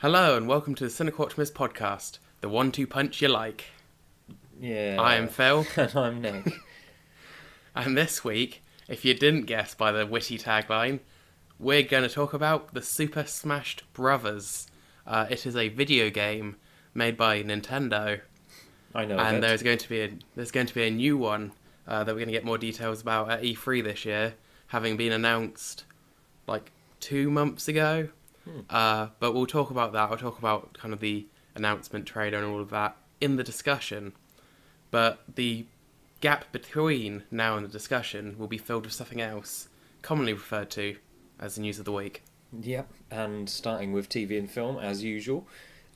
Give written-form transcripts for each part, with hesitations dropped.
Hello and welcome to the Cynical Optimists podcast, the 1-2 punch you like. Yeah. I am Phill. And I'm Nick. And this week, if you didn't guess by the witty tagline, we're going to talk about the Super Smashed Brothers. It is a video game made by Nintendo. I know. And there's going to be a new one that we're going to get more details about at E3 this year, having been announced like 2 months ago. But we'll talk about that. I'll talk about kind of the announcement trailer and all of that in the discussion. But the gap between now and the discussion will be filled with something else, commonly referred to as the news of the week. Yep. And starting with TV and film, as usual.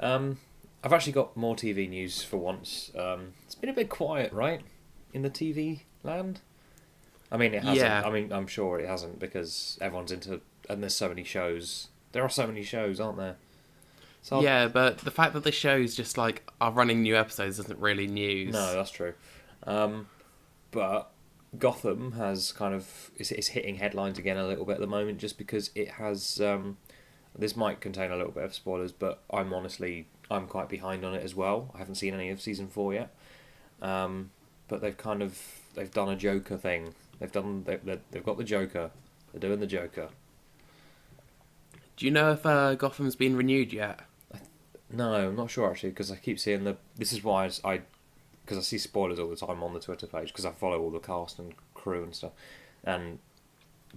I've actually got more TV news for once. It's been a bit quiet, right? In the TV land? I mean, it hasn't. Yeah. I mean, I'm sure it hasn't because everyone's into... And there's so many shows. There are so many shows, aren't there? So Yeah, but the fact that the shows just like are running new episodes isn't really news. No, that's true. But Gotham has kind of is hitting headlines again a little bit at the moment, just because it has. This might contain a little bit of spoilers, but I'm quite behind on it as well. I haven't seen any of season 4 yet. But they've done a Joker thing. They've got the Joker. They're doing the Joker. Do you know if Gotham's been renewed yet? No, I'm not sure actually, because I keep seeing This is why because I see spoilers all the time on the Twitter page, because I follow all the cast and crew and stuff, and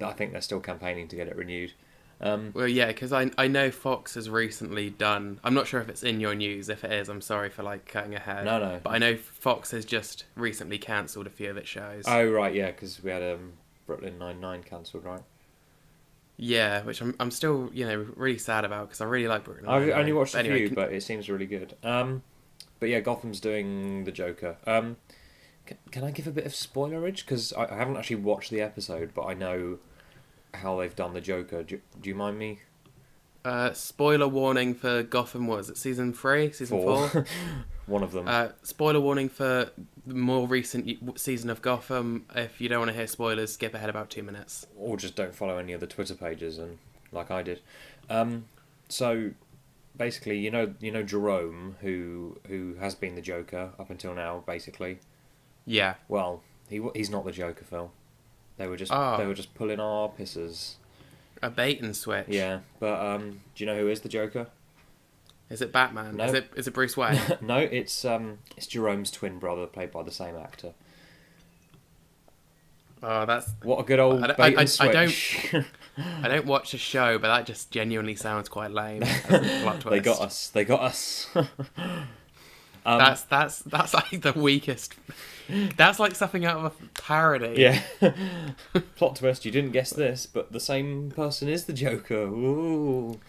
I think they're still campaigning to get it renewed. Well, yeah, because I know Fox has recently done... I'm not sure if it's in your news. If it is, I'm sorry for like cutting ahead. No. But I know Fox has just recently cancelled a few of its shows. Oh right, yeah, because we had Brooklyn Nine-Nine cancelled, right? Yeah, which I'm still, really sad about because I really like Brooklyn I've Nine-Nine. only watched a Anyway, few, but it seems really good. But yeah, Gotham's doing the Joker. Can I give a bit of spoilerage? Because I haven't actually watched the episode, but I know how they've done the Joker. Do you mind me? spoiler warning for Gotham, was it season 3? Season 4? One of them. Spoiler warning for the more recent season of Gotham. If you don't want to hear spoilers, skip ahead about 2 minutes. Or just don't follow any of the Twitter pages, and like I did. So basically, you know Jerome, who has been the Joker up until now, basically. Yeah. Well, he's not the Joker, Phil. They were just pulling our pisses. A bait and switch. Yeah, but do you know who is the Joker? Is it Batman? No. Is it Bruce Wayne? No, it's Jerome's twin brother, played by the same actor. Oh, that's... What a good old bait and switch. I don't watch the show, but that just genuinely sounds quite lame as a plot twist. They got us. That's like the weakest. That's like something out of a parody. Yeah. Plot twist, you didn't guess this, but the same person is the Joker. Ooh.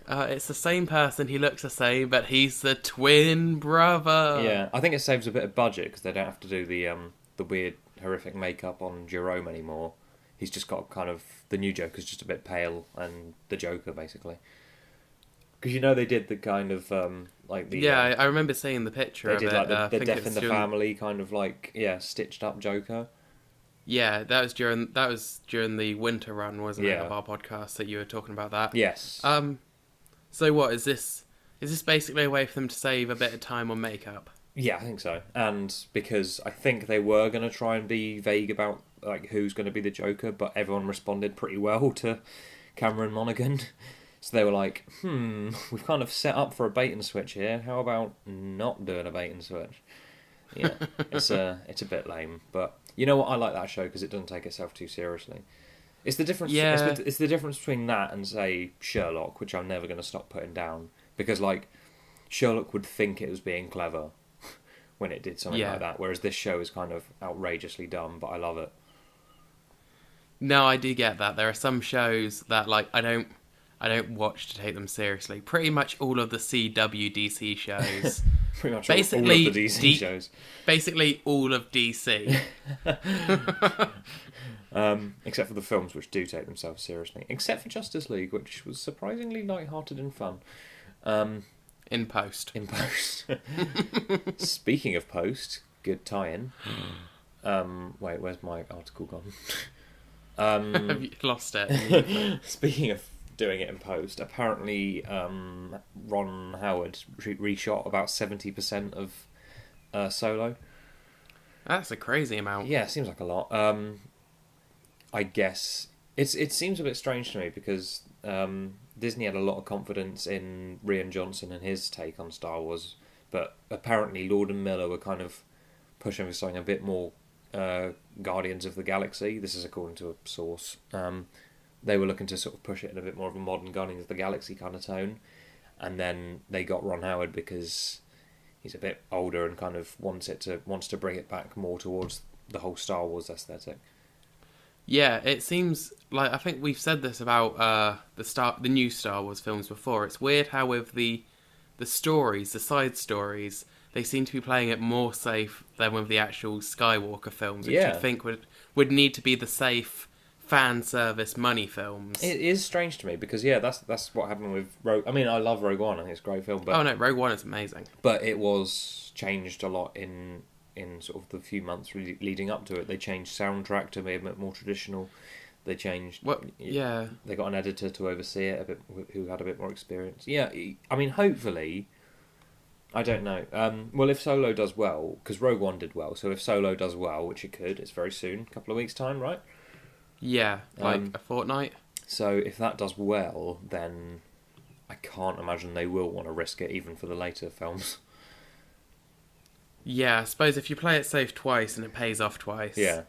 It's the same person, he looks the same, but he's the twin brother. Yeah, I think it saves a bit of budget because they don't have to do the weird, horrific makeup on Jerome anymore. He's just got kind of... The new Joker's just a bit pale, and the Joker, basically. Because they did the kind of, like the... Yeah, I remember seeing the picture of They it. did like the I think Death it's in the Family kind of like, stitched up Joker. Yeah, that was during the winter run, wasn't it, Yeah. of our podcast that you were talking about that. Yes. So what, is this basically a way for them to save a bit of time on makeup? Yeah, I think so. And because I think they were going to try and be vague about like who's going to be the Joker, but everyone responded pretty well to Cameron Monaghan. So they were like, we've kind of set up for a bait and switch here. How about not doing a bait and switch? Yeah, it's a bit lame. But you know what? I like that show because it doesn't take itself too seriously. It's the difference. Yeah. It's the difference between that and say Sherlock, which I'm never going to stop putting down, because like Sherlock would think it was being clever when it did something like that, whereas this show is kind of outrageously dumb, but I love it. No, I do get that. There are some shows that like I don't watch to take them seriously. Pretty much all of the CW DC shows. Pretty much basically, all of the DC shows. Basically all of DC. Except for the films, which do take themselves seriously. Except for Justice League, which was surprisingly light-hearted and fun. In post. Speaking of post, good tie-in. Wait, where's my article gone? Have you lost it? Speaking of doing it in post. Apparently, Ron Howard reshot about 70% of Solo. That's a crazy amount. Yeah, it seems like a lot. I guess it seems a bit strange to me because Disney had a lot of confidence in Rian Johnson and his take on Star Wars, but apparently Lord and Miller were kind of pushing for something a bit more Guardians of the Galaxy. This is according to a source. They were looking to sort of push it in a bit more of a modern Guardians of the Galaxy kind of tone, and then they got Ron Howard because he's a bit older and kind of wants to bring it back more towards the whole Star Wars aesthetic. Yeah, it seems like, I think we've said this about the new Star Wars films before. It's weird how with the stories, the side stories, they seem to be playing it more safe than with the actual Skywalker films, which you'd think would need to be the safe fan service money films. It is strange to me because that's what happened with Rogue. I mean, I love Rogue One. I think it's a great film. But, oh no, Rogue One is amazing. But it was changed a lot in sort of the few months leading up to it. They changed soundtrack to be a bit more traditional. They changed. Yeah. They got an editor to oversee it a bit, who had a bit more experience. Yeah, I mean, hopefully. I don't know. Well, if Solo does well, because Rogue One did well, so if Solo does well, which it could, it's very soon, a couple of weeks' time, right? Yeah, like a fortnight. So if that does well, then I can't imagine they will want to risk it, even for the later films. Yeah, I suppose if you play it safe twice and it pays off twice. Yeah.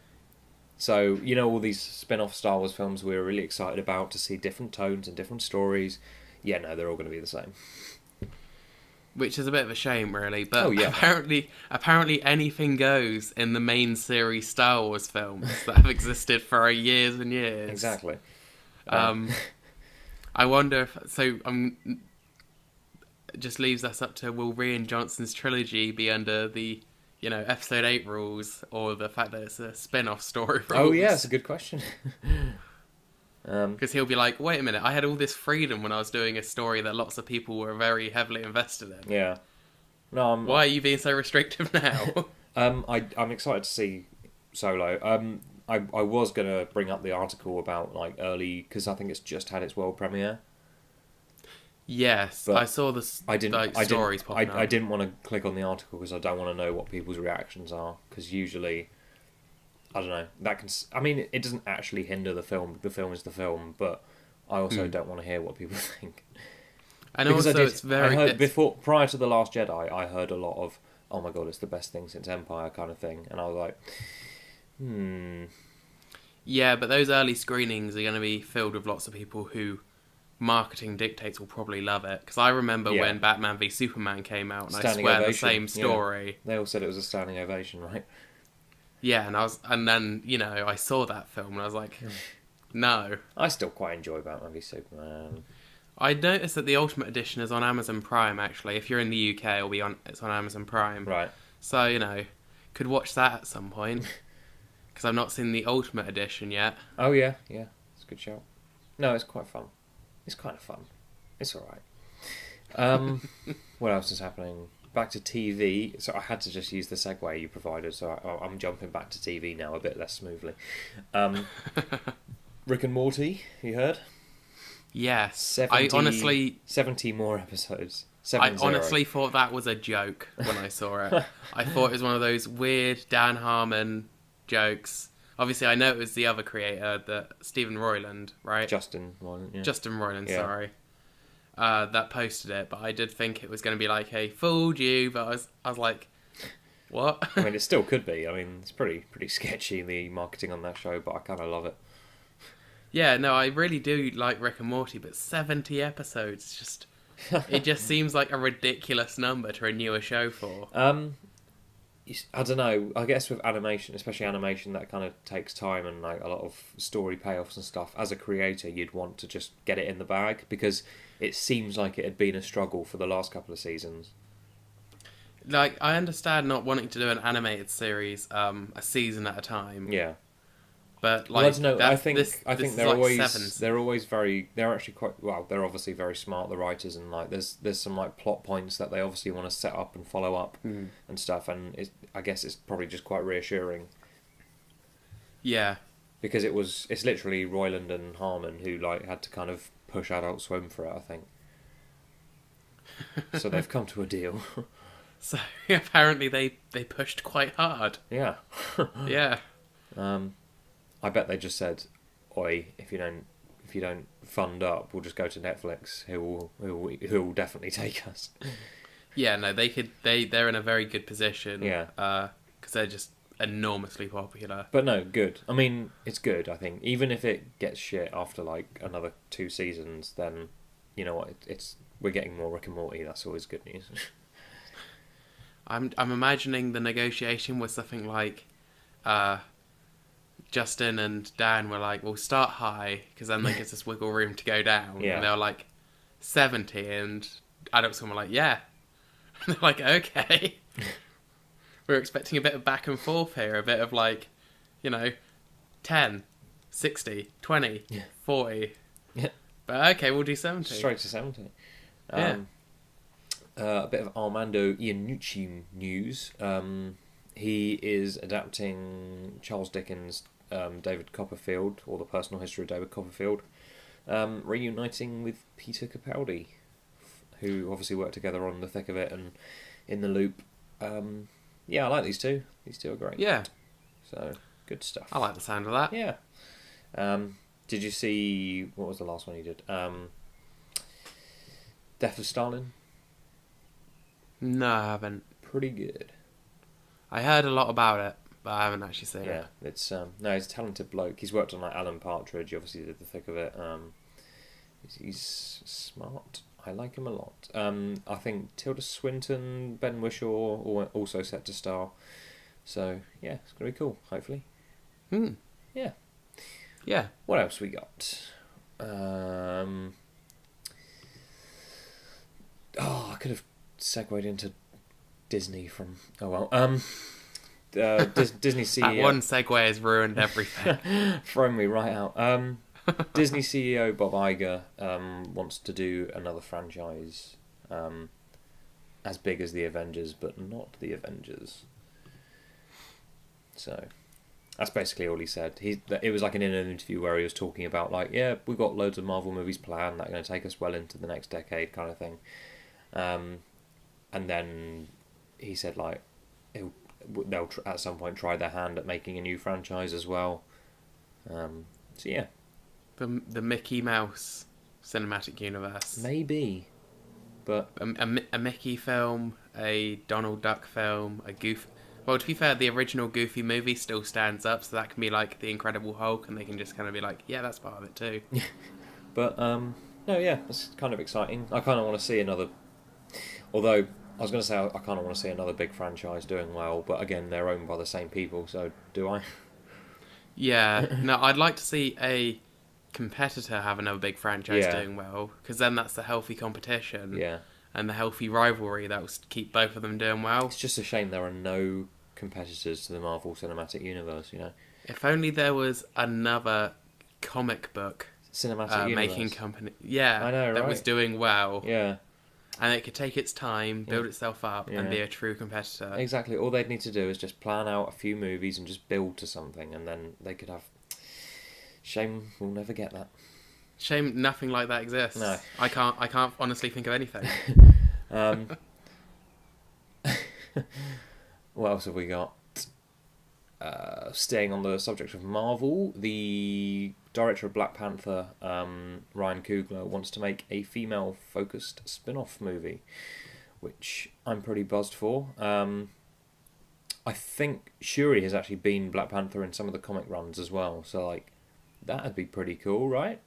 So, you know, all these spin-off Star Wars films we were really excited about to see different tones and different stories. Yeah, no, they're all going to be the same. Which is a bit of a shame, really. But apparently anything goes in the main series Star Wars films that have existed for years and years. Exactly. I wonder if... So, it just leaves us up to, will Rian Johnson's trilogy be under the, Episode 8 rules, or the fact that it's a spin-off story rules? Oh, yeah, that's a good question. Because he'll be like, wait a minute, I had all this freedom when I was doing a story that lots of people were very heavily invested in. Yeah. No, why are you being so restrictive now? I'm excited to see Solo. I was going to bring up the article about like early, because I think it's just had its world premiere. Yes, but I saw the stories popping up. I didn't want to click on the article because I don't want to know what people's reactions are, because usually... I don't know. That can. I mean, it doesn't actually hinder the film. The film is the film, but I also don't want to hear what people think. And because also, it's very. I heard prior to The Last Jedi, I heard a lot of, "Oh my god, it's the best thing since Empire" kind of thing, and I was like, Yeah, but those early screenings are going to be filled with lots of people who marketing dictates will probably love it. Because I remember when Batman v Superman came out, and standing I swear ovation. The same story. Yeah. They all said it was a standing ovation, right? Yeah, and then I saw that film and I was like, no. I still quite enjoy Batman v Superman. I noticed that the Ultimate Edition is on Amazon Prime. Actually, if you're in the UK, it's on Amazon Prime. Right. So could watch that at some point. Because I've not seen the Ultimate Edition yet. Oh yeah, it's a good show. No, it's quite fun. It's kind of fun. It's all right. What else is happening? Back to TV, so I had to just use the segue you provided, so I'm jumping back to TV now a bit less smoothly. Rick and Morty, you heard? Yes. 70 more episodes. 70. I honestly thought that was a joke when I saw it. I thought it was one of those weird Dan Harmon jokes. Obviously, I know it was the other creator, Stephen Roiland, right? Justin Roiland, yeah. Justin Roiland, sorry. That posted it, but I did think it was going to be like, hey, fooled you, but I was like, what? I mean, it still could be. I mean, it's pretty sketchy, the marketing on that show, but I kind of love it. Yeah, no, I really do like Rick and Morty, but 70 episodes, it just seems like a ridiculous number to renew a show for. I don't know. I guess with animation, especially animation, that kind of takes time and like a lot of story payoffs and stuff. As a creator, you'd want to just get it in the bag because it seems like it had been a struggle for the last couple of seasons. Like, I understand not wanting to do an animated series a season at a time. Yeah. But like, well, I think they're actually quite well. They're obviously very smart, the writers, and like there's some like plot points that they obviously want to set up and follow up and stuff. And I guess it's probably just quite reassuring. Yeah. Because it's literally Roiland and Harmon who like had to kind of push Adult Swim for it, I think. So they've come to a deal. So apparently they pushed quite hard. Yeah. Yeah. I bet they just said, "Oi, if you don't fund up, we'll just go to Netflix. Who will definitely take us." Yeah, no, they're in a very good position. Yeah. Because they're just enormously popular. But no, good. I mean, it's good, I think. Even if it gets shit after like another 2 seasons, then you know what? We're getting more Rick and Morty. That's always good news. I'm imagining the negotiation was something like, Justin and Dan were like, "We'll start high because then that gives us wiggle room to go down." Yeah. And they were like 70, and Adult Swim were like, "Yeah." And they're like, "Okay." We're expecting a bit of back and forth here, a bit of like, 10, 60, 20, 40. Yeah. But okay, we'll do 70. Straight to 70. Yeah. A bit of Armando Iannucci news. He is adapting Charles Dickens' David Copperfield, or The Personal History of David Copperfield, reuniting with Peter Capaldi, who obviously worked together on The Thick of It and In the Loop. Yeah, I like these two. These two are great. Yeah. So, good stuff. I like the sound of that. Yeah. Did you see... What was the last one he did? Death of Stalin? No, I haven't. Pretty good. I heard a lot about it, but I haven't actually seen it. Yeah, it's he's a talented bloke. He's worked on like Alan Partridge. He obviously did The Thick of It. He's smart. I like him a lot. I think Tilda Swinton, Ben Whishaw are also set to star. So yeah, it's gonna be cool. Hopefully. Yeah. Yeah. What else we got? I could have segued into Disney from... Oh well. Disney CEO... That one segue has ruined everything. Thrown me right out. Disney CEO Bob Iger wants to do another franchise as big as the Avengers, but not the Avengers. So that's basically all he said. It was like in an interview where he was talking about like, yeah, we've got loads of Marvel movies planned that are going to take us well into the next decade, kind of thing. And then he said like they'll at some point try their hand at making a new franchise as well. So yeah, the Mickey Mouse cinematic universe. Maybe, but a Mickey film, a Donald Duck film, a Goofy. Well, to be fair, the original Goofy movie still stands up, so that can be like the Incredible Hulk, and they can just kind of be like, yeah, that's part of it too. But no, yeah, that's kind of exciting. I kind of want to see another. Although I was going to say I kind of want to see another big franchise doing well, but again, they're owned by the same people, so do I? Yeah, no, I'd like to see a competitor have another big franchise doing well, because then that's the healthy competition. Yeah. And the healthy rivalry that will keep both of them doing well. It's just a shame there are no competitors to the Marvel Cinematic Universe, you know. If only there was another comic book Cinematic Universe making company. Yeah, I know, right? That was doing well. Yeah. And it could take its time, build itself up, and be a true competitor. Exactly. All they'd need to do is just plan out a few movies and just build to something, and then they could have... Shame we'll never get that. Shame nothing like that exists. No. I can't honestly think of anything. What else have we got? Staying on the subject of Marvel, the director of Black Panther, Ryan Coogler, wants to make a female-focused spin-off movie, which I'm pretty buzzed for. I think Shuri has actually been Black Panther in some of the comic runs as well, so like that'd be pretty cool, right?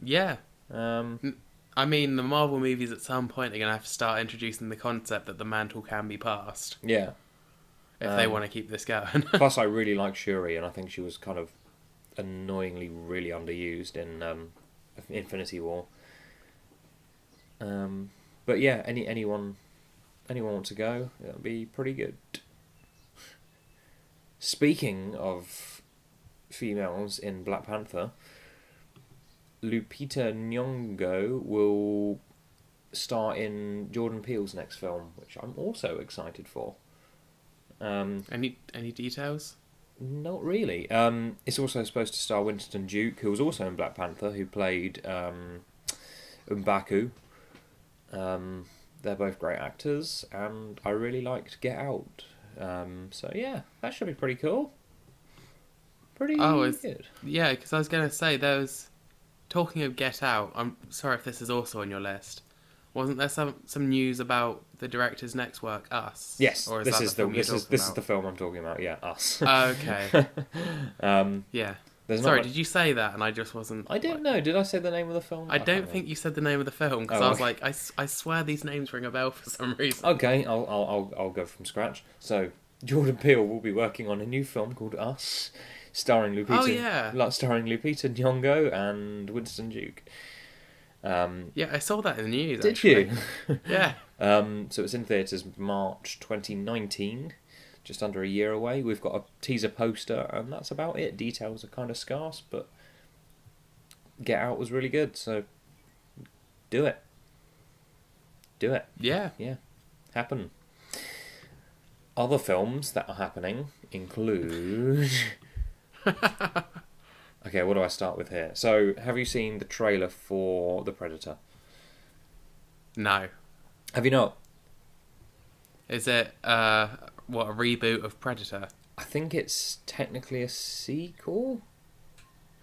Yeah. I mean, the Marvel movies at some point are going to have to start introducing the concept that the mantle can be passed. Yeah. If they want to keep this going. Plus, I really like Shuri, and I think she was kind of annoyingly really underused in Infinity War. But yeah, anyone want to go? That'd be pretty good. Speaking of females in Black Panther, Lupita Nyong'o will star in Jordan Peele's next film, which I'm also excited for. Any details? Not really. It's also supposed to star Winston Duke, who was also in Black Panther, who played M'Baku. They're both great actors, and I really liked Get Out. So yeah, that should be pretty cool. Pretty good. Yeah, because I was going to say, talking of Get Out, I'm sorry if this is also on your list. Wasn't there some news about the director's next work, Us? Yes, or this is the film I'm talking about. Yeah, Us. Okay. Yeah. Sorry, did you say that and I just wasn't... I don't know. Did I say the name of the film? I don't think you said the name of the film, because I was like, I swear these names ring a bell for some reason. Okay, I'll go from scratch. So, Jordan Peele will be working on a new film called Us, starring Lupita Nyong'o and Winston Duke. Yeah, I saw that in the news. Did actually. you? Yeah. So it's in theatres March 2019, just under a year away. We've got a teaser poster, and that's about it. Details are kind of scarce, but Get Out was really good, so do it. Do it. Yeah. Yeah. Happen. Other films that are happening include... Okay, what do I start with here? So, have you seen the trailer for The Predator? No. Have you not? Is it, a reboot of Predator? I think it's technically a sequel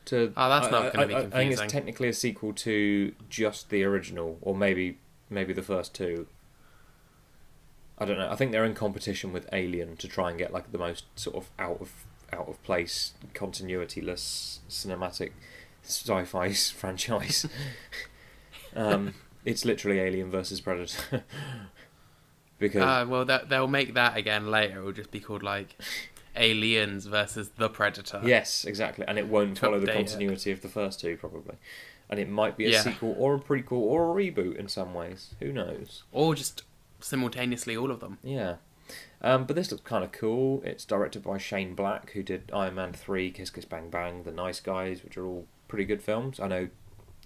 to... Oh, that's not going to be confusing. I think it's technically a sequel to just the original, or maybe the first two. I don't know. I think they're in competition with Alien to try and get like the most sort of out of place, continuity-less cinematic sci-fi franchise. It's literally Alien versus Predator. Because well, they'll make that again later. It will just be called like Aliens versus the Predator. Yes, exactly, and it won't follow the continuity of the first two probably, and it might be a sequel or a prequel or a reboot in some ways. Who knows? Or just simultaneously all of them. Yeah. But this looks kind of cool. It's directed by Shane Black, who did Iron Man 3, Kiss Kiss Bang Bang, The Nice Guys, which are all pretty good films. I know,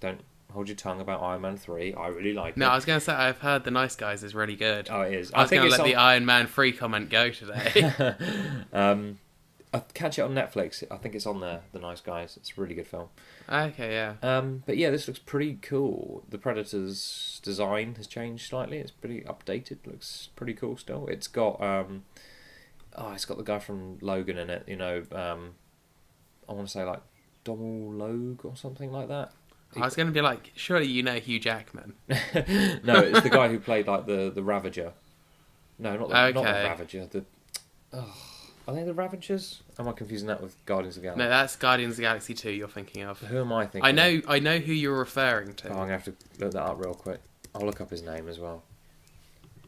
don't hold your tongue about Iron Man 3. I really like it. No, I was going to say, I've heard The Nice Guys is really good. Oh, it is. I was going to let the Iron Man 3 comment go today. I'll catch it on Netflix. I think it's on there, The Nice Guys. It's a really good film. Okay, yeah. But yeah, this looks pretty cool. The Predator's design has changed slightly. It's pretty updated. Looks pretty cool still. It's got it's got the guy from Logan in it. You know, I want to say like Donald Logue or something like that. I was going to be like, surely you know Hugh Jackman. No, it's the guy who played like the Ravager. No, not the Ravager. Are they the Ravagers? Am I confusing that with Guardians of the Galaxy? No, that's Guardians of the Galaxy 2 you're thinking of. Who am I thinking I know who you're referring to. Oh, I'm going to have to look that up real quick. I'll look up his name as well.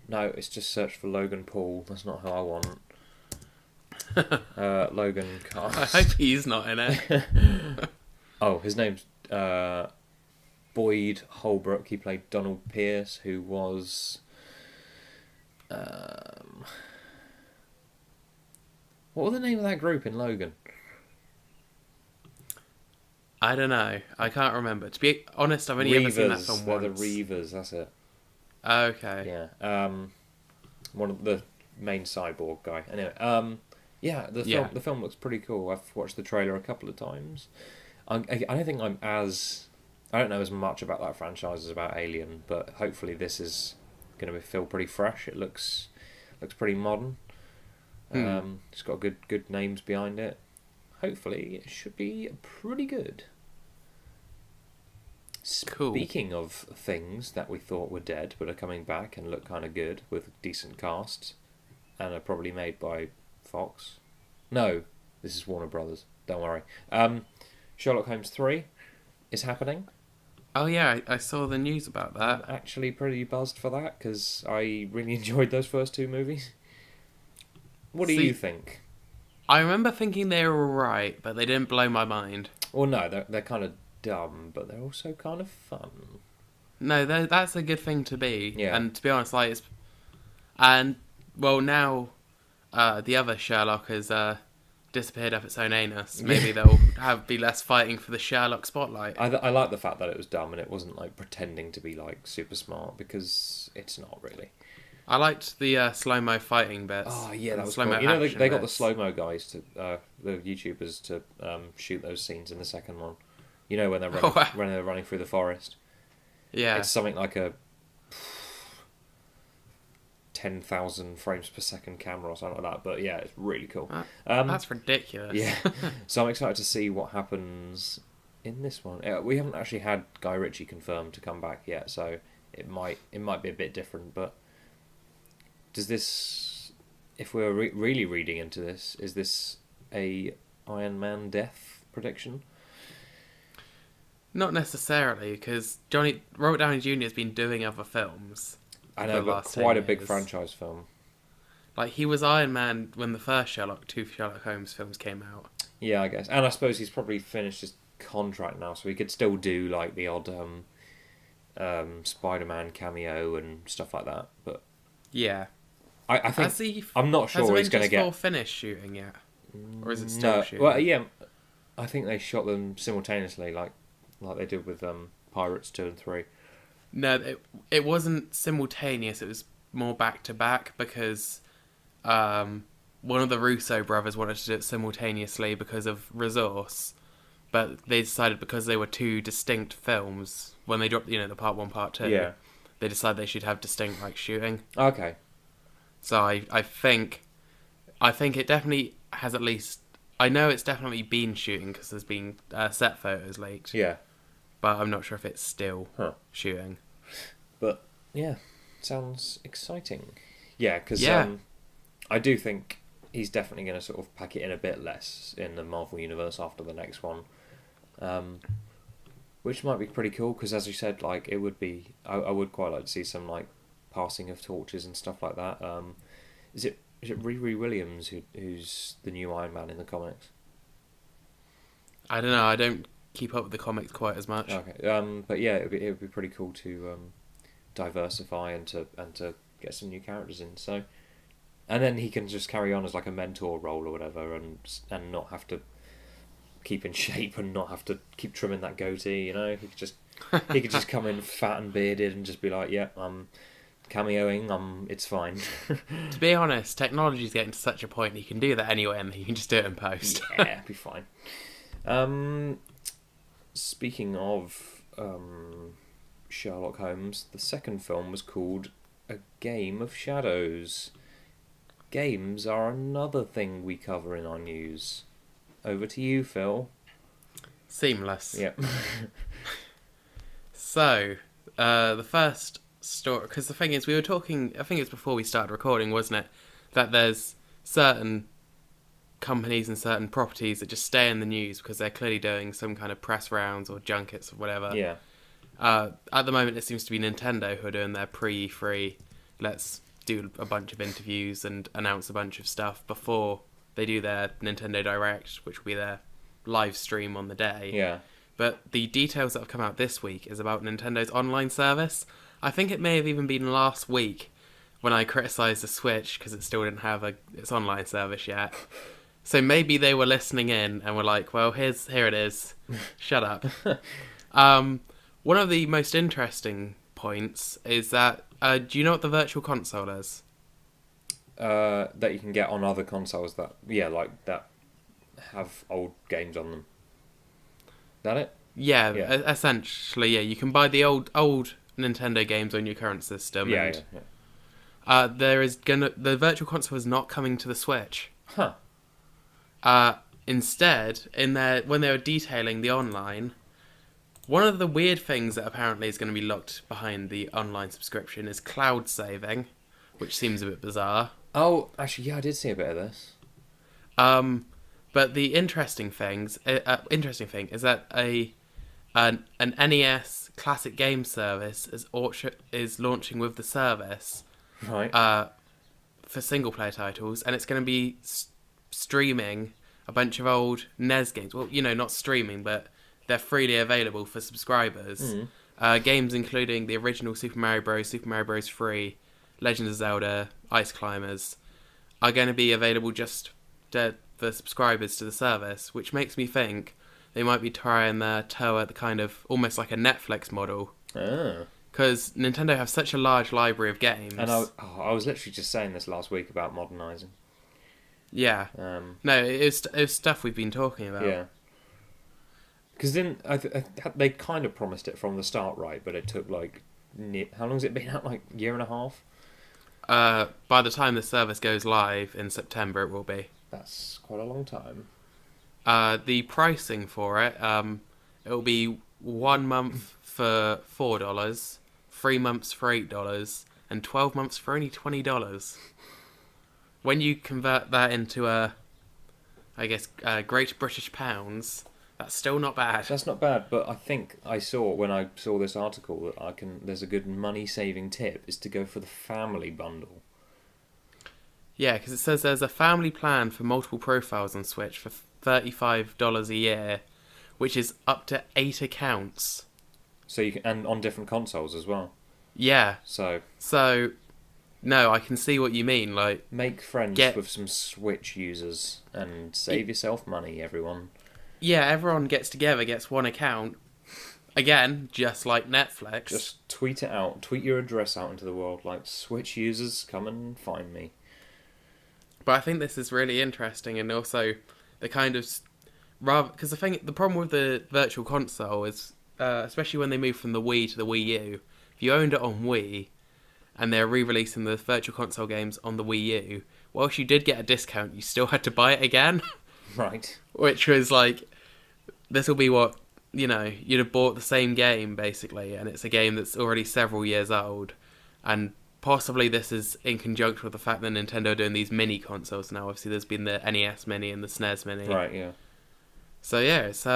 No, it's just search for Logan Paul. That's not who I want. Logan Cast. I hope he's not in it. Oh, his name's Boyd Holbrook. He played Donald Pierce, who was... What was the name of that group in Logan? I don't know. I can't remember. To be honest, I've only ever seen that film once. They're the Reavers, that's it. Okay. Yeah. One of the main cyborg guy. Anyway, the film looks pretty cool. I've watched the trailer a couple of times. I don't think I don't know as much about that franchise as about Alien, but hopefully this is going to feel pretty fresh. It looks pretty modern. It's got good names behind it. Hopefully, it should be pretty good. Cool. Speaking of things that we thought were dead but are coming back and look kind of good with decent casts, and are probably made by Fox. No, this is Warner Brothers. Don't worry. Sherlock Holmes 3 is happening. Oh yeah, I saw the news about that. I'm actually pretty buzzed for that because I really enjoyed those first two movies. What do you think? I remember thinking they were alright, but they didn't blow my mind. Well, no, they're kind of dumb, but they're also kind of fun. No, that's a good thing to be. Yeah. And to be honest, now the other Sherlock has disappeared up its own anus. Maybe they'll be less fighting for the Sherlock spotlight. I like the fact that it was dumb and it wasn't like pretending to be like super smart, because it's not really. I liked the slow-mo fighting bits. Oh yeah, and that was slow-mo cool. You know, action they got the bits. slow-mo guys to the YouTubers to shoot those scenes in the second one. You know, when they're running, Oh, wow. when they're running through the forest. Yeah. It's something like a 10,000 frames per second camera or something like that. But yeah, it's really cool. That's ridiculous. Yeah, so I'm excited to see what happens in this one. We haven't actually had Guy Ritchie confirmed to come back yet, so it might be a bit different. But does this, if we're really reading into this, is this a Iron Man death prediction? Not necessarily, because Robert Downey Jr. has been doing other films. I know, but quite a big franchise film. Like, he was Iron Man when the first two Sherlock Holmes films came out. Yeah, I guess. And I suppose he's probably finished his contract now, so he could still do, like, the odd Spider-Man cameo and stuff like that. But yeah. I think... I'm not sure he's going to get... finished shooting yet? Or is it still shooting? Well, yeah, I think they shot them simultaneously, like they did with Pirates 2 and 3. No, it wasn't simultaneous. It was more back to back because one of the Russo brothers wanted to do it simultaneously because of resource, but they decided because they were two distinct films when they dropped, the part 1, part 2. Yeah. They decided they should have distinct shooting. Okay. So I think it definitely has at least. I know it's definitely been shooting because there's been set photos leaked. Yeah. But I'm not sure if it's still shooting. But, yeah, sounds exciting. Yeah, because I do think he's definitely going to sort of pack it in a bit less in the Marvel Universe after the next one. Which might be pretty cool, because as you said, like, it would be... I would quite like to see some, like, passing of torches and stuff like that. Is it Riri Williams who's the new Iron Man in the comics? I don't know, I don't keep up with the comics quite as much. Okay, but yeah, it would be pretty cool to diversify and to get some new characters in. So, and then he can just carry on as like a mentor role or whatever, and not have to keep in shape and not have to keep trimming that goatee. He could just come in fat and bearded and just be like, yeah, I'm cameoing. It's fine. To be honest, technology's getting to such a point you can do that anyway, and you can just do it in post. Yeah, it'd be fine. Speaking of Sherlock Holmes, the second film was called A Game of Shadows. Games are another thing we cover in our news. Over to you, Phil. Seamless. Yep. So, the first story... Because the thing is, we were talking... I think it's before we started recording, wasn't it? That there's certain companies and certain properties that just stay in the news because they're clearly doing some kind of press rounds or junkets or whatever. Yeah. At the moment, it seems to be Nintendo who are doing their pre-E3. Let's do a bunch of interviews and announce a bunch of stuff before they do their Nintendo Direct, which will be their live stream on the day. Yeah. But the details that have come out this week is about Nintendo's online service. I think it may have even been last week when I criticised the Switch because it still didn't have its online service yet. So maybe they were listening in and were like, well, here it is. Shut up. One of the most interesting points is that, do you know what the Virtual Console is? That you can get on other consoles that have old games on them. Is that it? Yeah. Essentially, yeah. You can buy the old Nintendo games on your current system. Yeah. The Virtual Console is not coming to the Switch. Huh. Instead, when they were detailing the online, one of the weird things that apparently is going to be locked behind the online subscription is cloud saving, which seems a bit bizarre. Oh, actually, yeah, I did see a bit of this. But the interesting thing is that an NES classic game service is launching with the service, right? For single player titles, and it's going to be streaming a bunch of old NES games. Well, not streaming, but they're freely available for subscribers. Games including the original Super Mario Bros., Super Mario Bros. 3, Legend of Zelda, Ice Climbers, are going to be available just for subscribers to the service, which makes me think they might be trying their toe at the kind of almost like a Netflix model. Oh. because Nintendo have such a large library of games. And I was literally just saying this last week about modernising. Yeah. No, it was stuff we've been talking about. Yeah. Because then they kind of promised it from the start, right? But it took like how long has it been out? Like a year and a half. By the time the service goes live in September, it will be. That's quite a long time. The pricing for it, it will be 1 month for $4, 3 months for $8, and 12 months for only $20. When you convert that into Great British pounds, that's still not bad. That's not bad, but I think when I saw this article that there's a good money saving tip is to go for the family bundle. Yeah, because it says there's a family plan for multiple profiles on Switch for $35 a year, which is up to 8 accounts. So you can, and on different consoles as well. Yeah. So no, I can see what you mean. Like, make friends with some Switch users and save yourself money, everyone. Yeah, everyone gets together, gets one account. Again, just like Netflix. Just tweet it out. Tweet your address out into the world. Like, Switch users, come and find me. But I think this is really interesting, and also the kind of because the problem with the Virtual Console is, especially when they move from the Wii to the Wii U, if you owned it on Wii, and they're re-releasing the Virtual Console games on the Wii U, whilst you did get a discount, you still had to buy it again. Right. Which was like, this will be what, you'd have bought the same game, basically, and it's a game that's already several years old, and possibly this is in conjunction with the fact that Nintendo are doing these mini consoles now. Obviously, there's been the NES Mini and the SNES Mini. Right, yeah. So, yeah, it's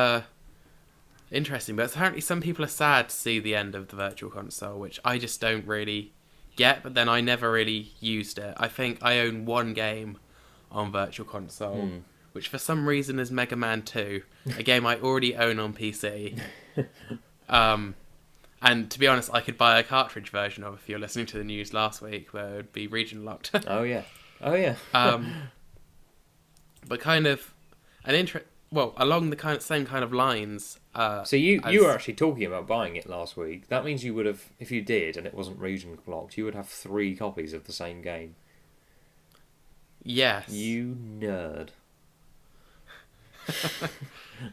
interesting, but apparently some people are sad to see the end of the Virtual Console, which I just don't really get, but then I never really used it. I think I own one game on Virtual Console, which for some reason is Mega Man 2, a game I already own on PC. And to be honest, I could buy a cartridge version of, if you're listening to the news last week, where it would be region locked. Oh yeah. But kind of along the same kind of lines. So you were actually talking about buying it last week. That means you would have, if you did, and it wasn't region locked, you would have 3 copies of the same game. Yes. You nerd. I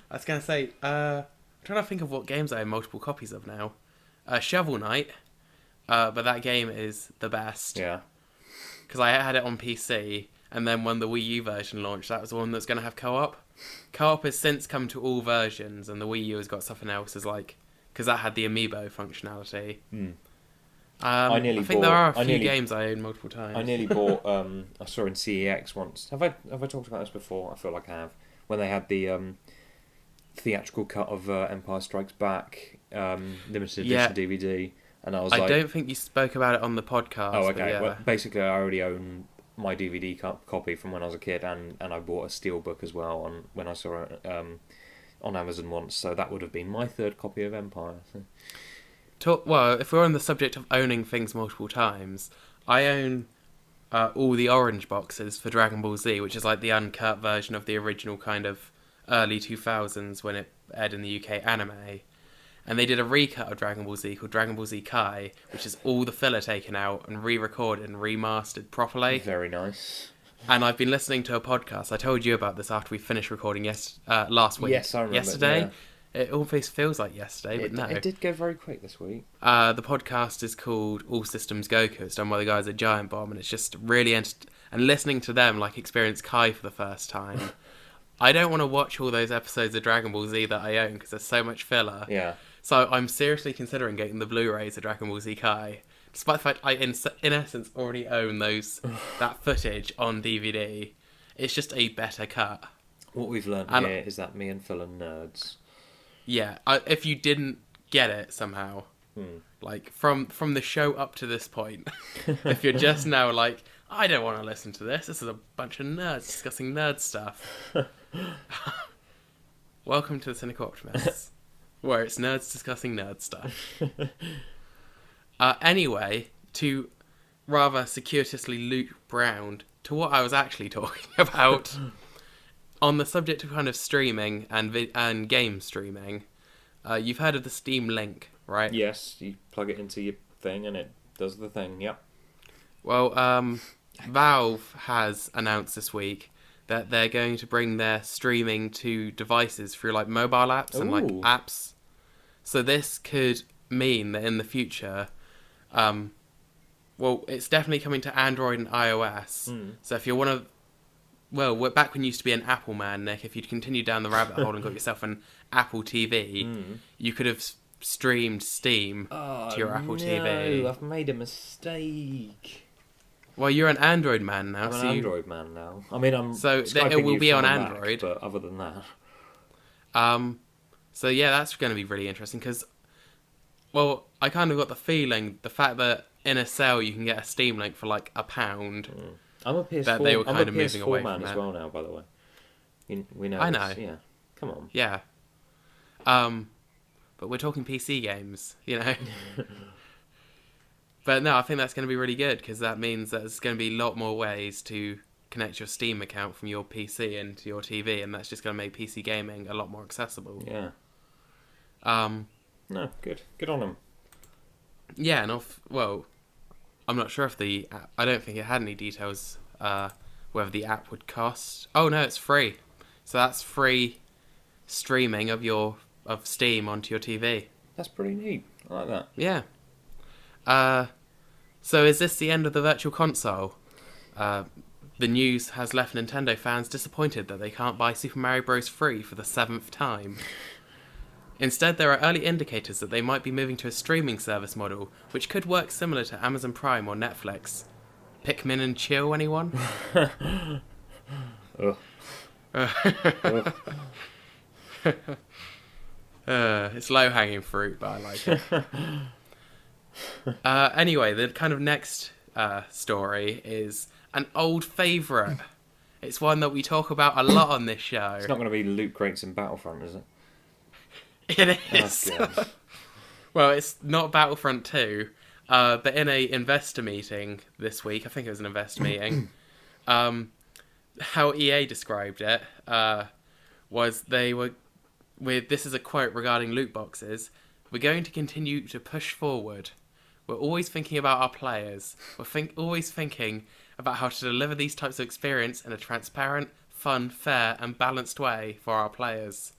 was going to say, I'm trying to think of what games I have multiple copies of now. Shovel Knight, but that game is the best. Yeah. Because I had it on PC, and then when the Wii U version launched, that was the one that's going to have co-op. Co-op has since come to all versions, and the Wii U has got something else because that had the amiibo functionality. I think there are a few games I own multiple times. I nearly bought. I saw in CEX once. Have I talked about this before? I feel like I have. When they had the theatrical cut of Empire Strikes Back limited edition DVD, and I was like, I don't think you spoke about it on the podcast. Oh, okay. Yeah. Well, basically, I already own my DVD copy from when I was a kid, and I bought a steelbook as well when I saw it on Amazon once. So that would have been my 3rd copy of Empire. Well, if we're on the subject of owning things multiple times, I own all the orange boxes for Dragon Ball Z, which is like the uncut version of the original kind of early 2000s when it aired in the UK anime. And they did a recut of Dragon Ball Z called Dragon Ball Z Kai, which is all the filler taken out and re-recorded and remastered properly. Very nice. And I've been listening to a podcast. I told you about this after we finished recording last week. Yes, I remember. Yesterday. Yeah. It always feels like yesterday, but no. It did go very quick this week. The podcast is called All Systems Goku. It's done by the guys at Giant Bomb, and it's just really and listening to them experience Kai for the first time. I don't want to watch all those episodes of Dragon Ball Z that I own because there's so much filler. Yeah. So I'm seriously considering getting the Blu-rays of Dragon Ball Z Kai, despite the fact I, in essence, already own that footage on DVD. It's just a better cut. What we've learned here is that me and Phill are nerds. Yeah, if you didn't get it somehow, from the show up to this point, if you're just now I don't want to listen to this. This is a bunch of nerds discussing nerd stuff. Welcome to the Cynical Optimists, where it's nerds discussing nerd stuff. Anyway, to rather circuitously loop round to what I was actually talking about, on the subject of kind of streaming and game streaming, you've heard of the Steam Link. right? Yes, you plug it into your thing and it does the thing. Yep. Well, Valve has announced this week that they're going to bring their streaming to devices through like mobile apps and like Ooh. apps. So this could mean that in the future, well, it's definitely coming to Android and iOS. So if you're one of, well, back when you used to be an Apple man, Nick, if you'd continued down the rabbit hole and got yourself an Apple TV, you could have streamed Steam to your Apple TV. I've made a mistake. Well, you're an Android man now. I'm an Android man now. I mean, I'm So Skyping it will you be from on a Mac, Android. but other than that, So yeah, that's going to be really interesting because, well, I kind of got the feeling the fact that in a sale you can get a Steam Link for like £1. I'm a PS4. That they were kind I'm a of moving away PS4 man from as it. well now. By the way, we know. I this. know. Yeah, come on. Yeah. But we're talking PC games, you know. But no, I think that's going to be really good because that means that there's going to be a lot more ways to connect your Steam account from your PC into your TV, and that's just going to make PC gaming a lot more accessible. Yeah. No, good on them. Yeah, and well, I'm not sure if I don't think it had any details whether the app would cost. Oh no, it's free. So that's free streaming of Steam onto your TV. That's pretty neat. I like that. Yeah. So is this the end of the Virtual Console? The news has left Nintendo fans disappointed that they can't buy Super Mario Bros. Free for the 7th time. Instead, there are early indicators that they might be moving to a streaming service model, which could work similar to Amazon Prime or Netflix. Pikmin and Chill, anyone? It's low-hanging fruit, but I like it. Anyway, the kind of next story is an old favourite. It's one that we talk about a lot on this show. It's not going to be loot crates in Battlefront, is it? It is. Oh, Well, it's not Battlefront 2, but in a investor meeting this week, I think it was an investor meeting, how EA described it was they were, this is a quote regarding loot boxes, "We're going to continue to push forward. We're always thinking about our players. We're always thinking about how to deliver these types of experience in a transparent, fun, fair, and balanced way for our players."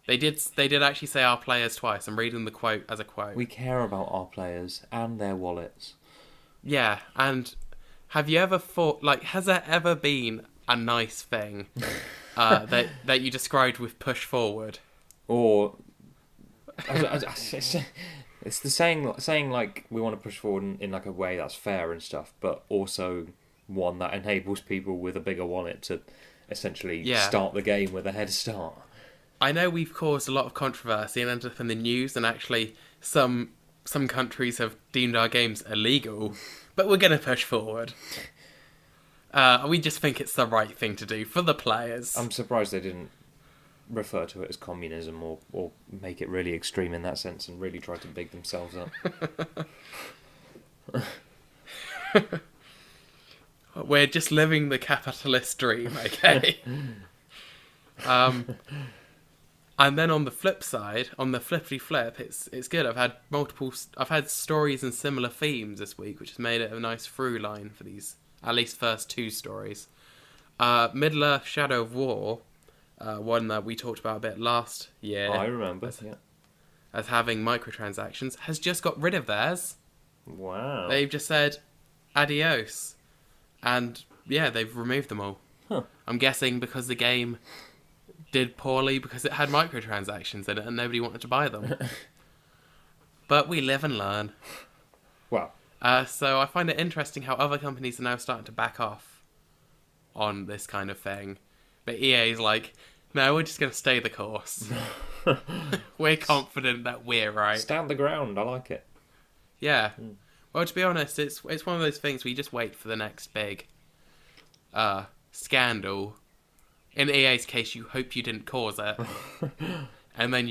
They did actually say our players twice. I'm reading the quote as a quote. We care about our players and their wallets. Yeah, and have you ever thought, like, has there ever been a nice thing that you described with push forward? Or it's the saying like we want to push forward in like a way that's fair and stuff, but also one that enables people with a bigger wallet to essentially start the game with a head start. I know we've caused a lot of controversy and ended up in the news, and actually some countries have deemed our games illegal, but we're going to push forward. We just think it's the right thing to do for the players. I'm surprised they didn't refer to it as communism or make it really extreme in that sense and really try to big themselves up. We're just living the capitalist dream, okay? And then on the flip side, on the flippity flip, it's good. I've had stories and similar themes this week, which has made it a nice through line for these, at least first two stories. Middle-earth Shadow of War, one that we talked about a bit last year. I remember, as having microtransactions, has just got rid of theirs. Wow. They've just said, adios. And, yeah, they've removed them all. Huh. I'm guessing because the game did poorly because it had microtransactions in it and nobody wanted to buy them. But we live and learn. Wow. So I find it interesting how other companies are now starting to back off on this kind of thing. But EA is like, no, we're just going to stay the course. We're confident that we're right. Stand the ground, I like it. Yeah. Well, to be honest, it's one of those things where you just wait for the next big scandal. In EA's case, you hope you didn't cause it. And then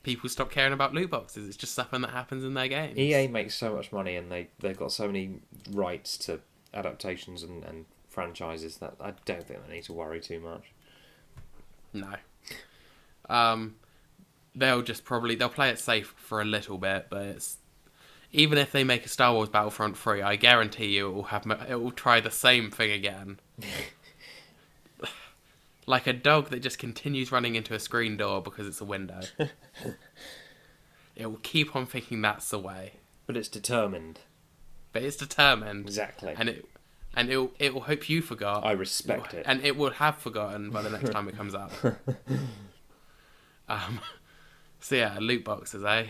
people stop caring about loot boxes. It's just something that happens in their games. EA makes so much money and they've got so many rights to adaptations and franchises that I don't think they need to worry too much. No. they'll play it safe for a little bit, but it's even if they make a Star Wars Battlefront 3, I guarantee you it will try the same thing again. Like a dog that just continues running into a screen door because it's a window. It will keep on thinking that's the way. But it's determined. Exactly. And it will hope you forgot. I respect it. And it will have forgotten by the next time it comes up. So yeah, loot boxes, eh?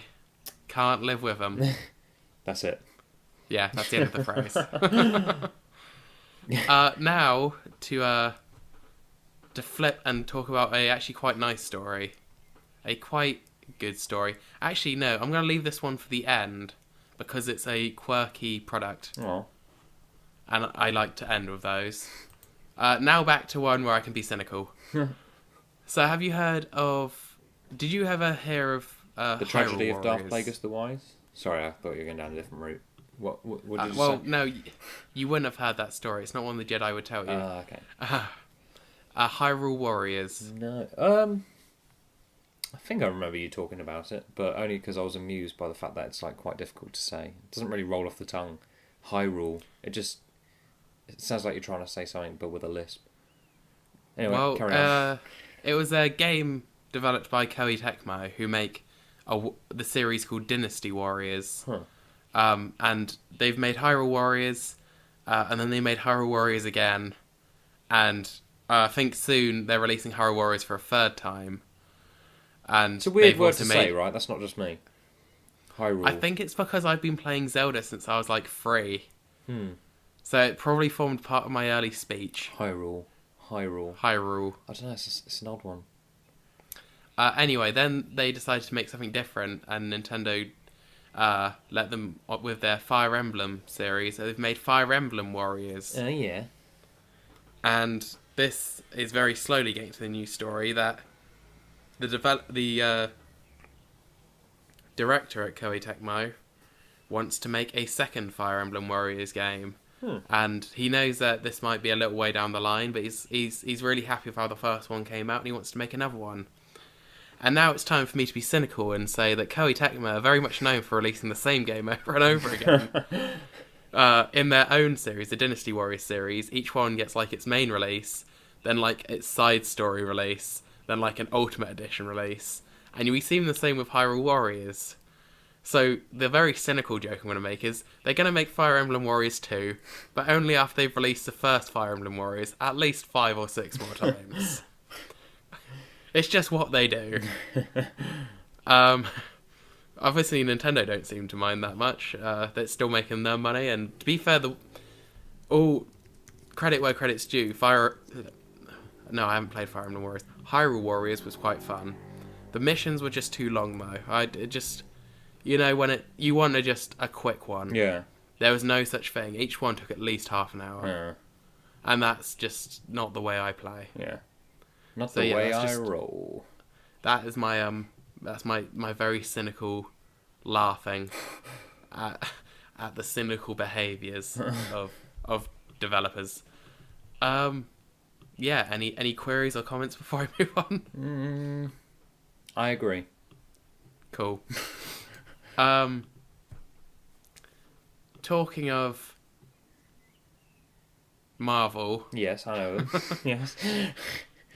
Can't live with them. That's it. Yeah, that's the end of the phrase. Now to flip and talk about a actually quite nice story, a quite good story. Actually, no, I'm going to leave this one for the end because it's a quirky product. Oh. And I like to end with those. Now back to one where I can be cynical. So have you heard of... Did you ever hear of The Tragedy Hyrule of Darth Warriors? Plagueis the Wise? Sorry, I thought you were going down a different route. What did you well, say? no, you wouldn't have heard that story. It's not one the Jedi would tell you. Okay. Hyrule Warriors. No. I think I remember you talking about it, but only because I was amused by the fact that it's like quite difficult to say. It doesn't really roll off the tongue. Hyrule. It sounds like you're trying to say something, but with a lisp. Anyway, carry on. It was a game developed by Koei Tecmo, who make the series called Dynasty Warriors. Huh. And they've made Hyrule Warriors, and then they made Hyrule Warriors again, and I think soon they're releasing Hyrule Warriors for a third time. And It's a weird word to say, right? That's not just me. Hyrule. I think it's because I've been playing Zelda since I was like 3. So it probably formed part of my early speech. Hyrule. Hyrule. I don't know, it's an odd one. Anyway, then they decided to make something different, and Nintendo let them with their Fire Emblem series. So they've made Fire Emblem Warriors. Oh, yeah. And this is very slowly getting to the news story that the director at Koei Tecmo wants to make a second Fire Emblem Warriors game. And he knows that this might be a little way down the line, but he's really happy with how the first one came out, and he wants to make another one. And now it's time for me to be cynical and say that Koei Tecmo are very much known for releasing the same game over and over again. In their own series, the Dynasty Warriors series, each one gets like its main release, then like its side story release, then like an Ultimate Edition release. And we see the same with Hyrule Warriors. So the very cynical joke I'm going to make is they're going to make Fire Emblem Warriors 2, but only after they've released the first Fire Emblem Warriors at least 5 or 6 more times. It's just what they do. Obviously Nintendo don't seem to mind that much. They're still making their money, and to be fair, all credit where credit's due. No, I haven't played Fire Emblem Warriors. Hyrule Warriors was quite fun. The missions were just too long though. When you wanted just a quick one. Yeah. There was no such thing. Each one took at least half an hour. Yeah. And that's just not the way I play. Yeah. Not the way I roll. That is that's my very cynical laughing at the cynical behaviours of developers. Yeah, any queries or comments before I move on? I agree. Cool. Talking of Marvel. Yes, I know them. Yes.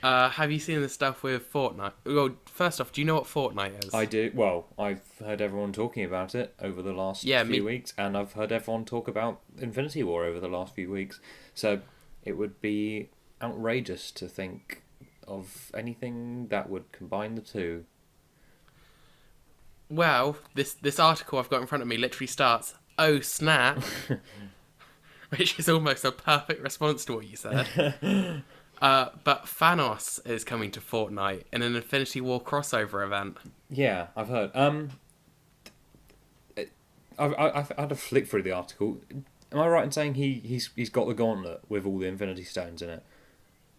Have you seen the stuff with Fortnite? Well, first off, do you know what Fortnite is? I do. Well, I've heard everyone talking about it over the last few weeks, and I've heard everyone talk about Infinity War over the last few weeks. So it would be outrageous to think of anything that would combine the two. Well, this article I've got in front of me literally starts, "Oh snap," which is almost a perfect response to what you said. But Thanos is coming to Fortnite in an Infinity War crossover event. Yeah, I've heard. I've had a flick through the article. Am I right in saying he's got the gauntlet with all the Infinity Stones in it?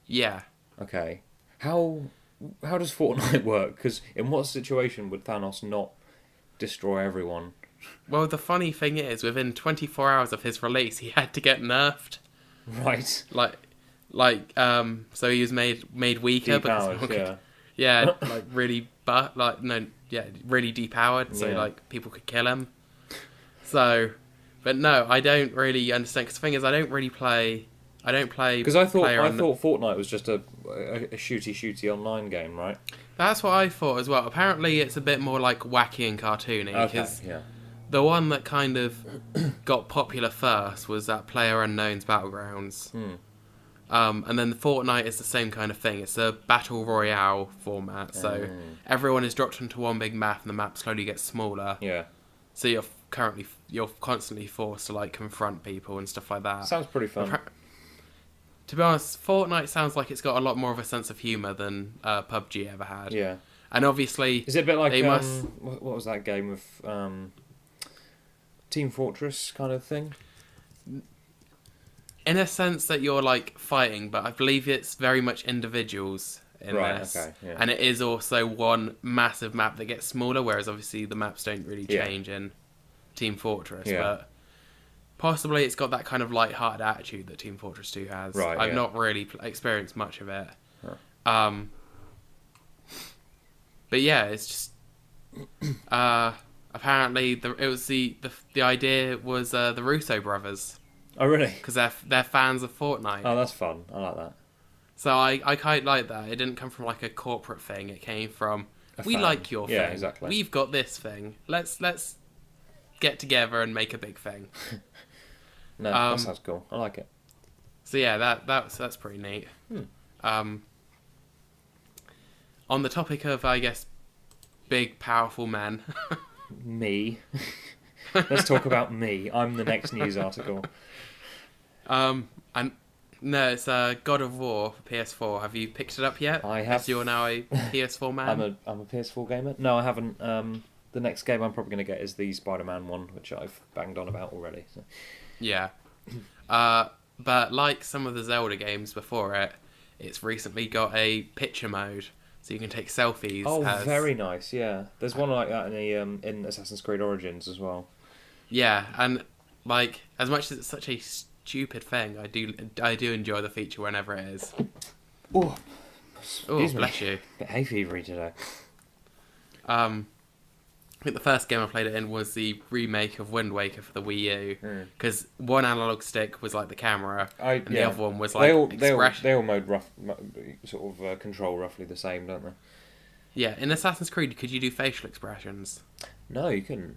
Yeah. Okay. How does Fortnite work? Because in what situation would Thanos not destroy everyone? Well, the funny thing is, within 24 hours of his release, he had to get nerfed. Right. So he was made weaker Depowered, because yeah. like really, but like no, really depowered, so Yeah. like people could kill him. So, but no, I don't really understand. Because the thing is, I don't play. Because I thought player on- Fortnite was just a shooty online game, right? That's what I thought as well. Apparently, it's a bit more like wacky and cartoony. Okay, Because yeah. the one that kind of got popular first was that PlayerUnknown's Battlegrounds. And then Fortnite is the same kind of thing. It's a battle royale format, so everyone is dropped into one big map, and the map slowly gets smaller. Yeah. So you're constantly forced to like confront people and stuff like that. Sounds pretty fun. To be honest, Fortnite sounds like it's got a lot more of a sense of humour than PUBG ever had. Yeah. And obviously, Is it a bit like they what was that game with Team Fortress kind of thing? in a sense that you're like fighting, but I believe it's very much individuals in this. Okay, yeah. And it is also one massive map that gets smaller, whereas obviously the maps don't really Yeah. change in Team Fortress. Yeah. But possibly it's got that kind of light-hearted attitude that Team Fortress 2 has. Right, I've yeah. not really experienced much of it. Huh. But yeah, it's just apparently the idea was the Russo brothers, Oh, really? because they're fans of Fortnite. Oh, that's fun. I like that. So I quite like that. It didn't come from like a corporate thing. It came from we fan. like your Yeah, thing. exactly. We've got this thing. Let's get together and make a big thing. No, that sounds cool. I like it. So yeah, that's pretty neat. On the topic of, I guess, big powerful men. Me. Let's talk about me. I'm the next news article. And no, it's God of War for PS4. Have you picked it up yet? I have. As you're now a PS4 man. I'm a PS4 gamer. No, I haven't. The next game I'm probably going to get is the Spider-Man one, which I've banged on about already. So. Yeah. But like some of the Zelda games before it, it's recently got a picture mode, so you can take selfies. Oh, as... very nice. Yeah, there's one like that in Assassin's Creed Origins as well. Yeah, and like as much as it's such a stupid thing, I do enjoy the feature whenever it is. Oh, bless you. Bit hay fevery today. I think the first game I played it in was the remake of Wind Waker for the Wii U, because one analog stick was like the camera, and the other one was like expression. They all sort of control roughly the same, don't they? Yeah, in Assassin's Creed, could you do facial expressions? No, you couldn't.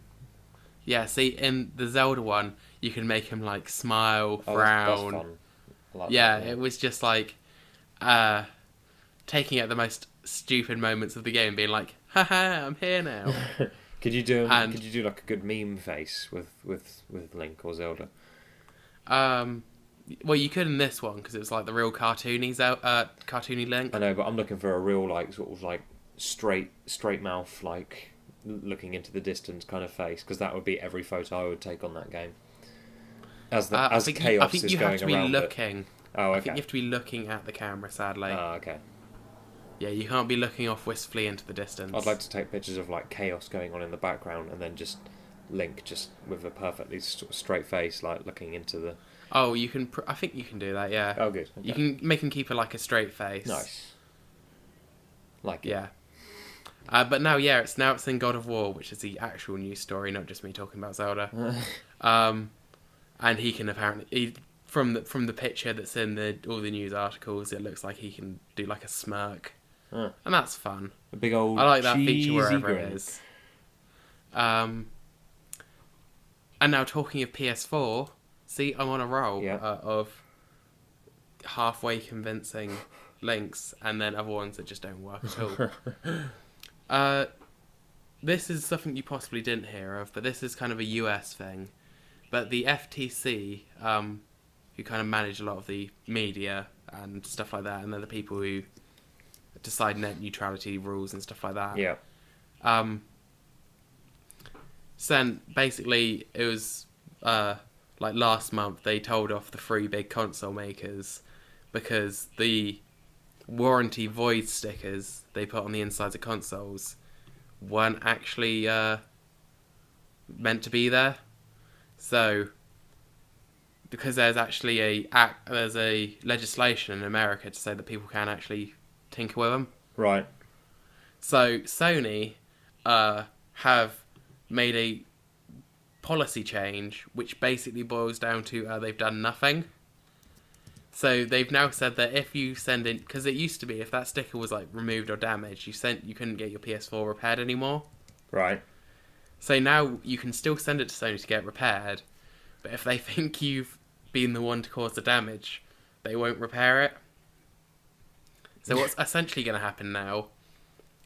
Yeah, see, in the Zelda one, you can make him like smile, frown. That's fun. I like Yeah, that, it was just like taking at the most stupid moments of the game, being like, "Haha, I'm here now." Could you do like a good meme face with Link or Zelda? Well, you could in this one because it was like the real cartoony Link. I know, but I'm looking for a real like sort of like straight mouth, like looking into the distance kind of face, because that would be every photo I would take on that game. As chaos is going around it. I think you have to be looking. Oh, okay. I think you have to be looking at the camera, sadly. Oh, okay. Yeah, you can't be looking off wistfully into the distance. I'd like to take pictures of like chaos going on in the background, and then just Link just with a perfectly straight face, like looking into the. Oh, you can. I think you can do that. Yeah. Oh, good. Okay. You can make him keep it like a straight face. Nice. Like it. Yeah. But now, yeah, it's in God of War, which is the actual news story, not just me talking about Zelda. And he can apparently, from the picture that's in all the news articles, it looks like he can do like a smirk, and that's fun. A big old. I like that feature wherever grin. it is. And now talking of PS4, see, I'm on a roll of halfway convincing links, and then other ones that just don't work at all. This is something you possibly didn't hear of, but this is kind of a US thing. But the FTC, who kind of manage a lot of the media and stuff like that, and they're the people who decide net neutrality rules and stuff like that. Yeah. Basically, it was like last month they told off the 3 big console makers because the warranty void stickers they put on the insides of consoles weren't actually meant to be there. So, because there's actually there's a legislation in America to say that people can actually tinker with them. Right. So Sony have made a policy change, which basically boils down to they've done nothing. So they've now said that if you send in, because it used to be if that sticker was like removed or damaged, you couldn't get your PS4 repaired anymore. Right. So now you can still send it to Sony to get repaired, but if they think you've been the one to cause the damage, they won't repair it. So what's essentially going to happen now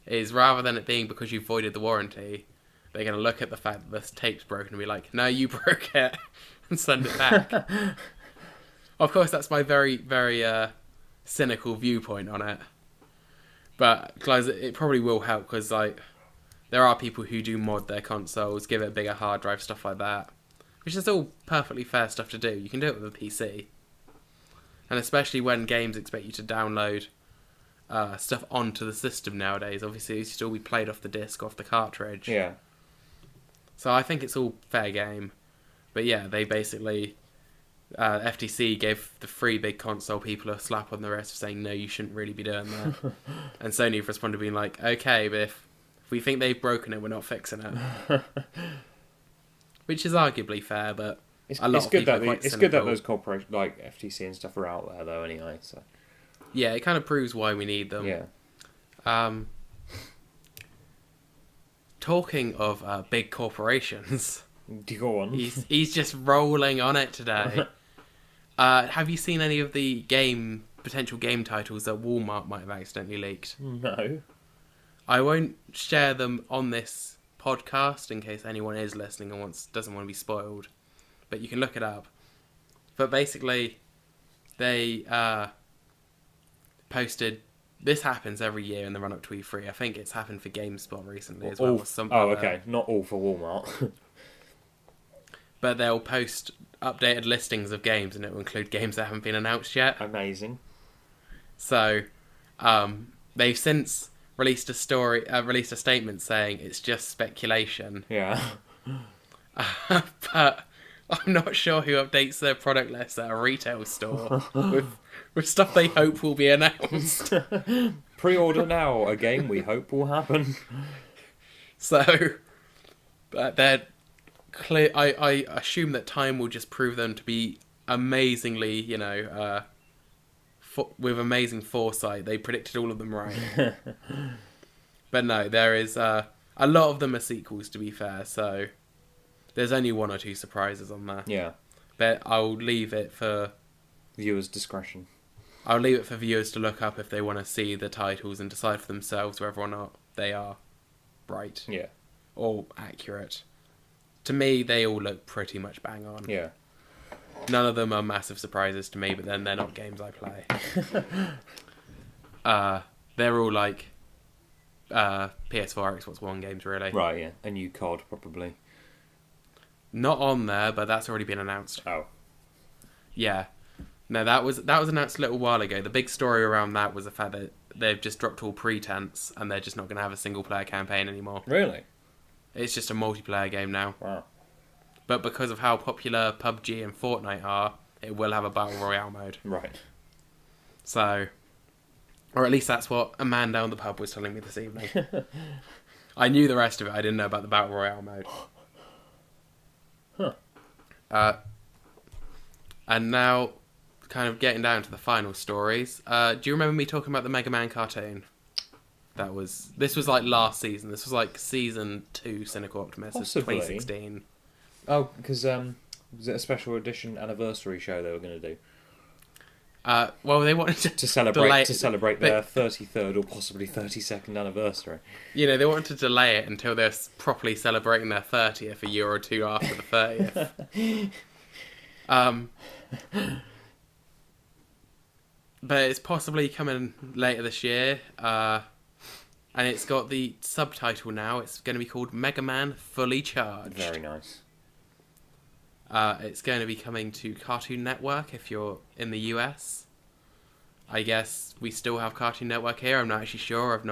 is rather than it being because you voided the warranty, they're going to look at the fact that the tape's broken and be like, no, you broke it, and send it back. Of course, that's my very, very cynical viewpoint on it. But guys, it probably will help because like there are people who do mod their consoles, give it a bigger hard drive, stuff like that, which is all perfectly fair stuff to do. You can do it with a PC, and especially when games expect you to download stuff onto the system nowadays. Obviously, it's still be played off the disc, off the cartridge. Yeah. So I think it's all fair game. But yeah, they basically FTC gave the three big console people a slap on the wrist for saying no, you shouldn't really be doing that. And Sony have responded being like, okay, but if we think they've broken it, we're not fixing it. Which is arguably fair, but It's good that those corporations like FTC and stuff are out there though anyway. So yeah, it kind of proves why we need them. yeah. Talking of big corporations, Go on. he's just rolling on it today. Have you seen any of the potential game titles that Walmart might have accidentally leaked? No. I won't share them on this podcast in case anyone is listening and doesn't want to be spoiled. But you can look it up. But basically, they posted... This happens every year in the run-up to E3. I think it's happened for GameSpot recently as well. Okay. Not all for Walmart. But they'll post updated listings of games, and it will include games that haven't been announced yet. Amazing. So, they've since released a statement saying it's just speculation. Yeah. But I'm not sure who updates their product list at a retail store with stuff they hope will be announced. Pre-order now, a game we hope will happen. So, they're clear. I assume that time will just prove them to be amazingly, with amazing foresight. They predicted all of them right. But no, there is a lot of them are sequels, to be fair. So there's only one or two surprises on there. Yeah. But I'll leave it for viewers' discretion. I'll leave it for viewers to look up if they want to see the titles and decide for themselves whether or not they are right. Yeah. Or accurate. To me, they all look pretty much bang on. Yeah. None of them are massive surprises to me, but then they're not games I play. They're all like PS4, Xbox One games, really. Right, yeah. A new COD, probably. Not on there, but that's already been announced. Oh. Yeah. No, that was announced a little while ago. The big story around that was the fact that they've just dropped all pretense and they're just not going to have a single-player campaign anymore. Really? It's just a multiplayer game now. Wow. But because of how popular PUBG and Fortnite are, it will have a Battle Royale mode. Right. So, or at least that's what a man down the pub was telling me this evening. I knew the rest of it. I didn't know about the Battle Royale mode. Huh. And now, kind of getting down to the final stories. Do you remember me talking about the Mega Man cartoon? This was like last season. This was like season 2 Cynical Optimists. Possibly. 2016. Oh, because was it a special edition anniversary show they were going to do? Well, they wanted to celebrate their 33rd or possibly 32nd anniversary. They wanted to delay it until they're properly celebrating their 30th a year or two after the 30th. But it's possibly coming later this year. And it's got the subtitle now. It's going to be called Mega Man Fully Charged. Very nice. It's going to be coming to Cartoon Network if you're in the US. I guess we still have Cartoon Network here. I'm not actually sure. I've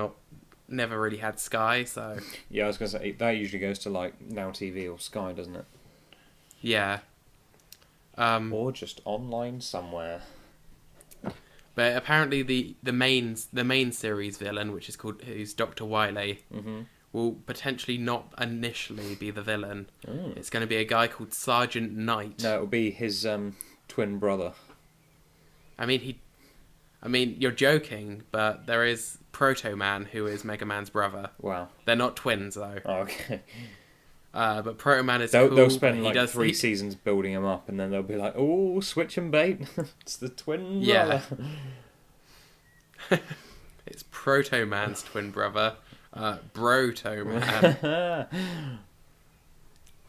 never really had Sky, so... Yeah, I was going to say, that usually goes to, like, Now TV or Sky, doesn't it? Yeah. Or just online somewhere. But apparently the main series villain, who's Dr. Wily, will potentially not initially be the villain. Oh. It's going to be a guy called Sergeant Knight. No, it'll be his twin brother. I mean, you're joking, but there is Proto Man, who is Mega Man's brother. Wow. They're not twins, though. Oh, okay. But Proto Man is They'll, cool. they'll spend like 3 seasons building him up, and then they'll be like, "Oh, switch and bait! It's the twin brother." It's Proto Man's twin brother, Broto Man.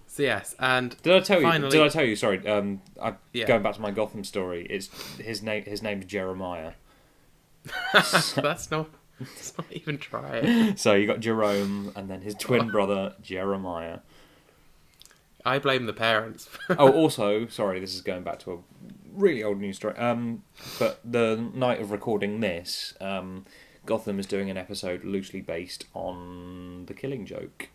So yes, and Did I tell finally, you? Sorry, going back to my Gotham story. It's his name. His name's Jeremiah. Let's not even try it. So you got Jerome, and then his twin brother Jeremiah. I blame the parents. Oh, also, sorry, this is going back to a really old news story. But the night of recording this, Gotham is doing an episode loosely based on The Killing Joke,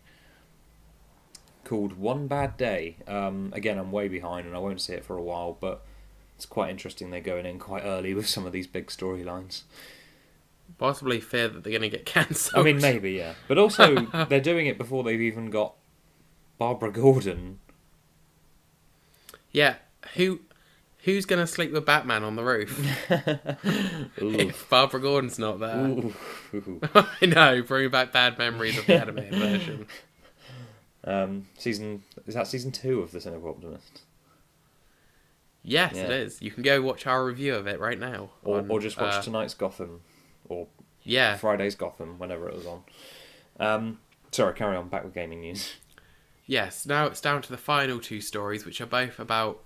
called One Bad Day. Again, I'm way behind, and I won't see it for a while, but it's quite interesting. They're going in quite early with some of these big storylines. Possibly fear that they're going to get cancelled. I mean, maybe, yeah. But also, they're doing it before they've even got Barbara Gordon. Yeah, who's going to sleep with Batman on the roof? If Barbara Gordon's not there. I know, bringing back bad memories of the animated version. Is that season 2 of the Cynical Optimist? Yes, it is. You can go watch our review of it right now. Or just watch tonight's Gotham. Or Friday's Gotham, whenever it was on. Sorry, carry on, back with gaming news. Yes, now it's down to the final 2 stories, which are both about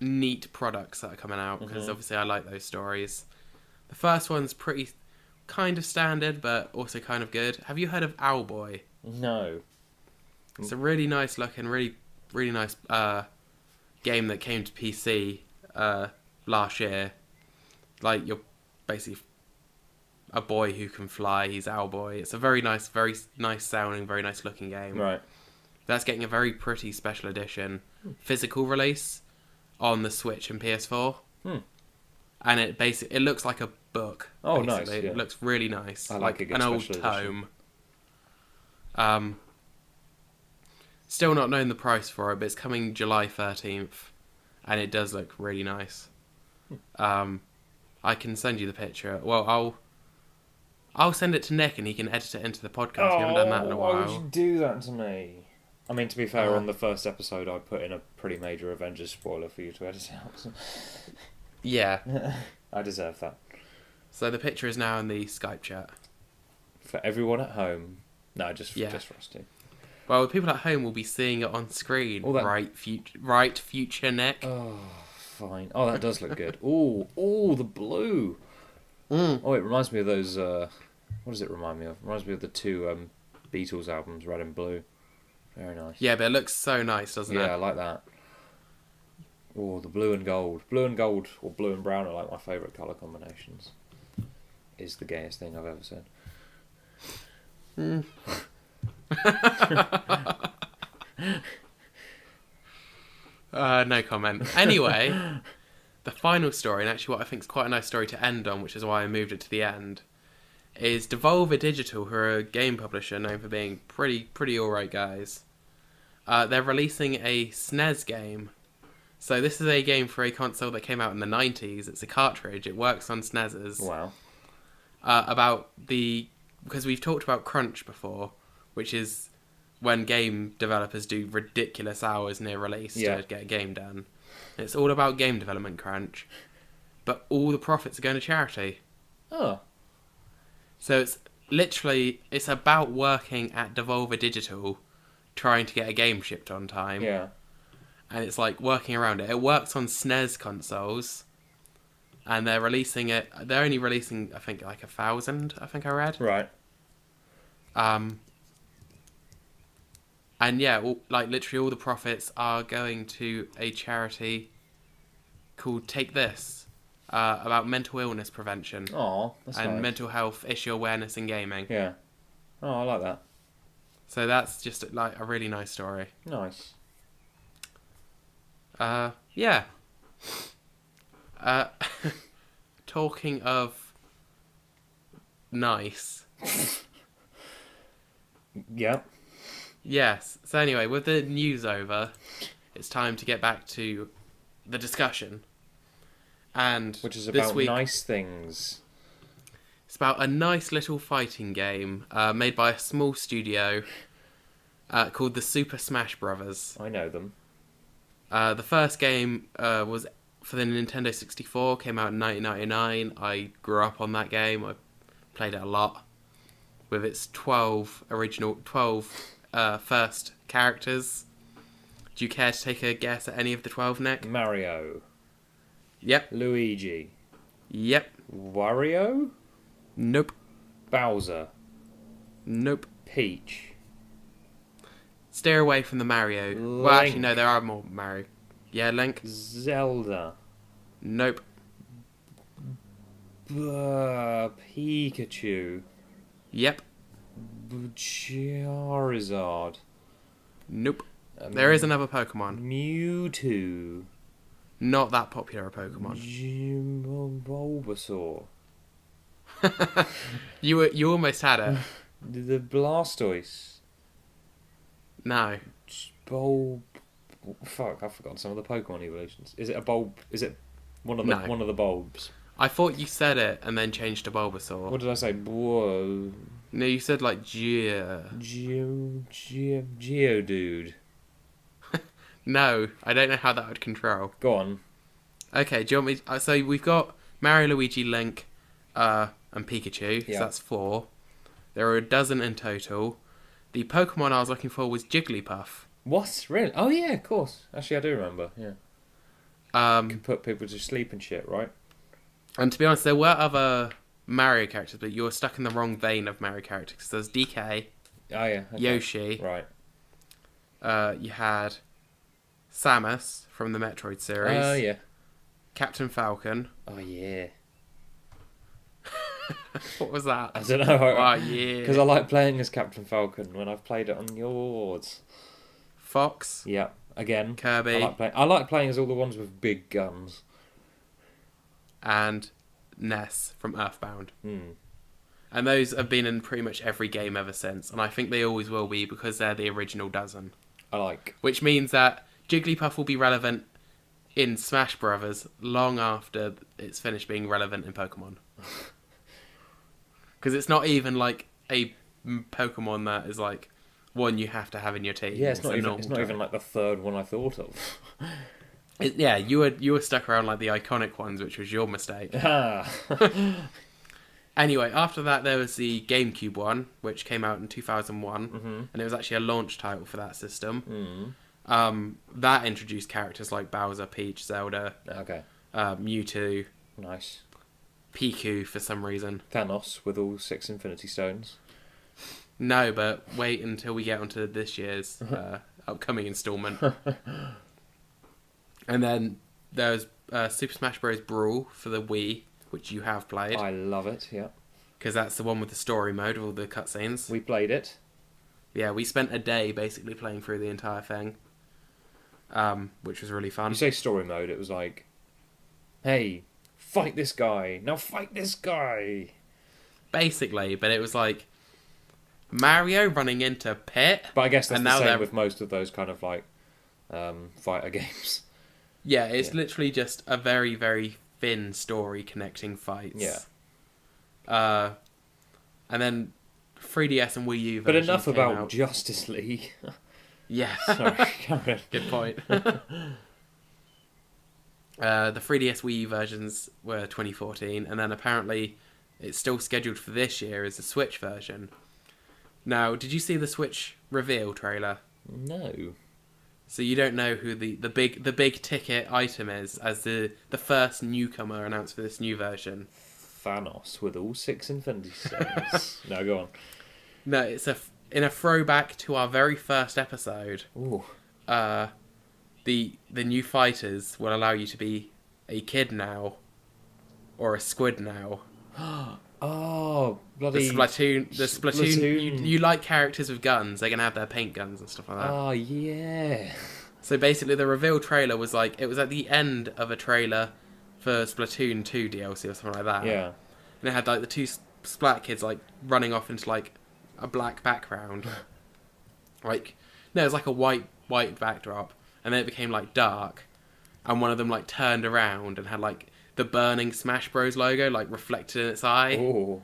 neat products that are coming out, because obviously I like those stories. The first one's pretty kind of standard, but also kind of good. Have you heard of Owlboy? No. It's a really nice looking, really nice game that came to PC last year. Like, you're basically a boy who can fly. He's Owlboy. It's a very nice sounding, very nice looking game. Right. That's getting a very pretty special edition physical release on the Switch and PS4. And it looks like a book. Oh, basically. nice. Yeah. It looks really nice. I like a good an old special tome. Still not knowing the price for it, but it's coming July 13th, and it does look really nice. I can send you the picture. Well, I'll send it to Nick, and he can edit it into the podcast. We haven't done that in a while. Why would you do that to me? I mean, to be fair, on the first episode, I put in a pretty major Avengers spoiler for you to edit out. Yeah. I deserve that. So the picture is now in the Skype chat. For everyone at home. No, just for us two. Well, the people at home will be seeing it on screen. Right, future Nick. Oh, fine. Oh, that does look good. Oh, the blue. Oh, it reminds me of those... what does it remind me of? It reminds me of the 2 Beatles albums, Red and Blue. Very nice. Yeah, but it looks so nice, doesn't it? Yeah, I like that. Oh, the blue and gold. Blue and gold, or blue and brown are like my favourite colour combinations. Is the gayest thing I've ever said. No comment. Anyway, the final story, and actually what I think is quite a nice story to end on, which is why I moved it to the end, is Devolver Digital, who are a game publisher known for being pretty alright guys. They're releasing a SNES game. So this is a game for a console that came out in the 90s. It's a cartridge. It works on SNESes. Wow. Because we've talked about crunch before, which is when game developers do ridiculous hours near release to get a game done. It's all about game development crunch, but all the profits are going to charity. Oh. So it's about working at Devolver Digital, trying to get a game shipped on time. Yeah. And it's like working around it. It works on SNES consoles, and they're releasing it. They're only releasing, I think, like 1,000. I think I read. Right. And yeah, literally all the profits are going to a charity called Take This, about mental illness prevention. Oh, that's and nice. mental health issue awareness in gaming. Yeah. Oh, I like that. So that's just like a really nice story. Nice. Yeah. Talking of nice, Yep. Yes. So anyway, with the news over, it's time to get back to the discussion. And Which is this about week, nice things. it's about a nice little fighting game made by a small studio called the Super Smash Brothers. I know them. The first game was for the Nintendo 64, came out in 1999. I grew up on that game. I played it a lot. With its 12 first characters. Do you care to take a guess at any of the 12, Nick? Mario. Yep. Luigi. Yep. Wario? Nope. Bowser. Nope. Peach. Steer away from the Mario. Link. Well, actually, no, there are more Mario. Yeah, Link? Zelda. Nope. Pikachu. Yep. Charizard. Nope. There is another Pokemon. Mewtwo. Not that popular a Pokemon. Bulbasaur. You almost had it. The Blastoise. No. Fuck, I've forgotten some of the Pokemon evolutions. Is it a bulb? Is it one of the bulbs? I thought you said it and then changed to Bulbasaur. What did I say? Whoa. No, you said like Geodude. No, I don't know how that would control. Go on. Okay, do you want me to, so we've got Mario, Luigi, Link, and Pikachu. Yeah. So that's 4. There are a dozen in total. The Pokemon I was looking for was Jigglypuff. What? Really? Oh yeah, of course. Actually, I do remember. Yeah. Can put people to sleep and shit, right? And to be honest, there were other Mario characters, but you were stuck in the wrong vein of Mario characters. There's DK, Oh yeah. Okay. Yoshi. Right. You had Samus from the Metroid series. Oh yeah. Captain Falcon. Oh yeah. What was that? I don't know. Oh yeah. Because I like playing as Captain Falcon when I've played it on yours. Fox. Yeah. Again. Kirby. I like playing as all the ones with big guns. And Ness from Earthbound. Hmm. And those have been in pretty much every game ever since. And I think they always will be because they're the original dozen. I like. Which means that Jigglypuff will be relevant in Smash Brothers long after it's finished being relevant in Pokemon. Because it's not even like a Pokemon that is like one you have to have in your team. Yeah, it's not a normal even type. like the third one I thought of. Yeah, you were stuck around like the iconic ones, which was your mistake. Ah. Anyway, after that there was the GameCube one, which came out in 2001, and it was actually a launch title for that system. That introduced characters like Bowser, Peach, Zelda, Okay. Mewtwo, Nice. Piku for some reason. Thanos with all 6 Infinity Stones. No, but wait until we get onto this year's upcoming installment. And then there's Super Smash Bros. Brawl for the Wii, which you have played. I love it, yeah. Because that's the one with the story mode, with all the cutscenes. We played it. Yeah, we spent a day basically playing through the entire thing, which was really fun. You say story mode, it was like, hey, fight this guy. Now fight this guy. Basically, but it was like Mario running into Pit. But I guess that's and the now same they're- with most of those kind of like fighter games. Yeah, it's literally just a very, very thin story connecting fights. Yeah. And then 3DS and Wii U But versions enough came about out. Justice League. Yeah. Sorry, carry on. Good point. The 3DS Wii U versions were 2014, and then apparently it's still scheduled for this year as the Switch version. Now, did you see the Switch reveal trailer? No. So you don't know who the big ticket item is as the first newcomer announced for this new version. Thanos with all 6 Infinity Stones. No, go on. No, it's in a throwback to our very first episode. Ooh. The new fighters will allow you to be a kid now, or a squid now. Oh, The bloody... Splatoon. You like characters with guns? They're gonna have their paint guns and stuff like that. Oh, yeah. So basically, the reveal trailer was like it was at the end of a trailer for Splatoon 2 DLC or something like that. Yeah. And it had like the two Splat kids like running off into like a black background. Like, no, it was like a white backdrop, and then it became like dark, and one of them like turned around and had like the burning Smash Bros logo like reflected in its eye. Ooh.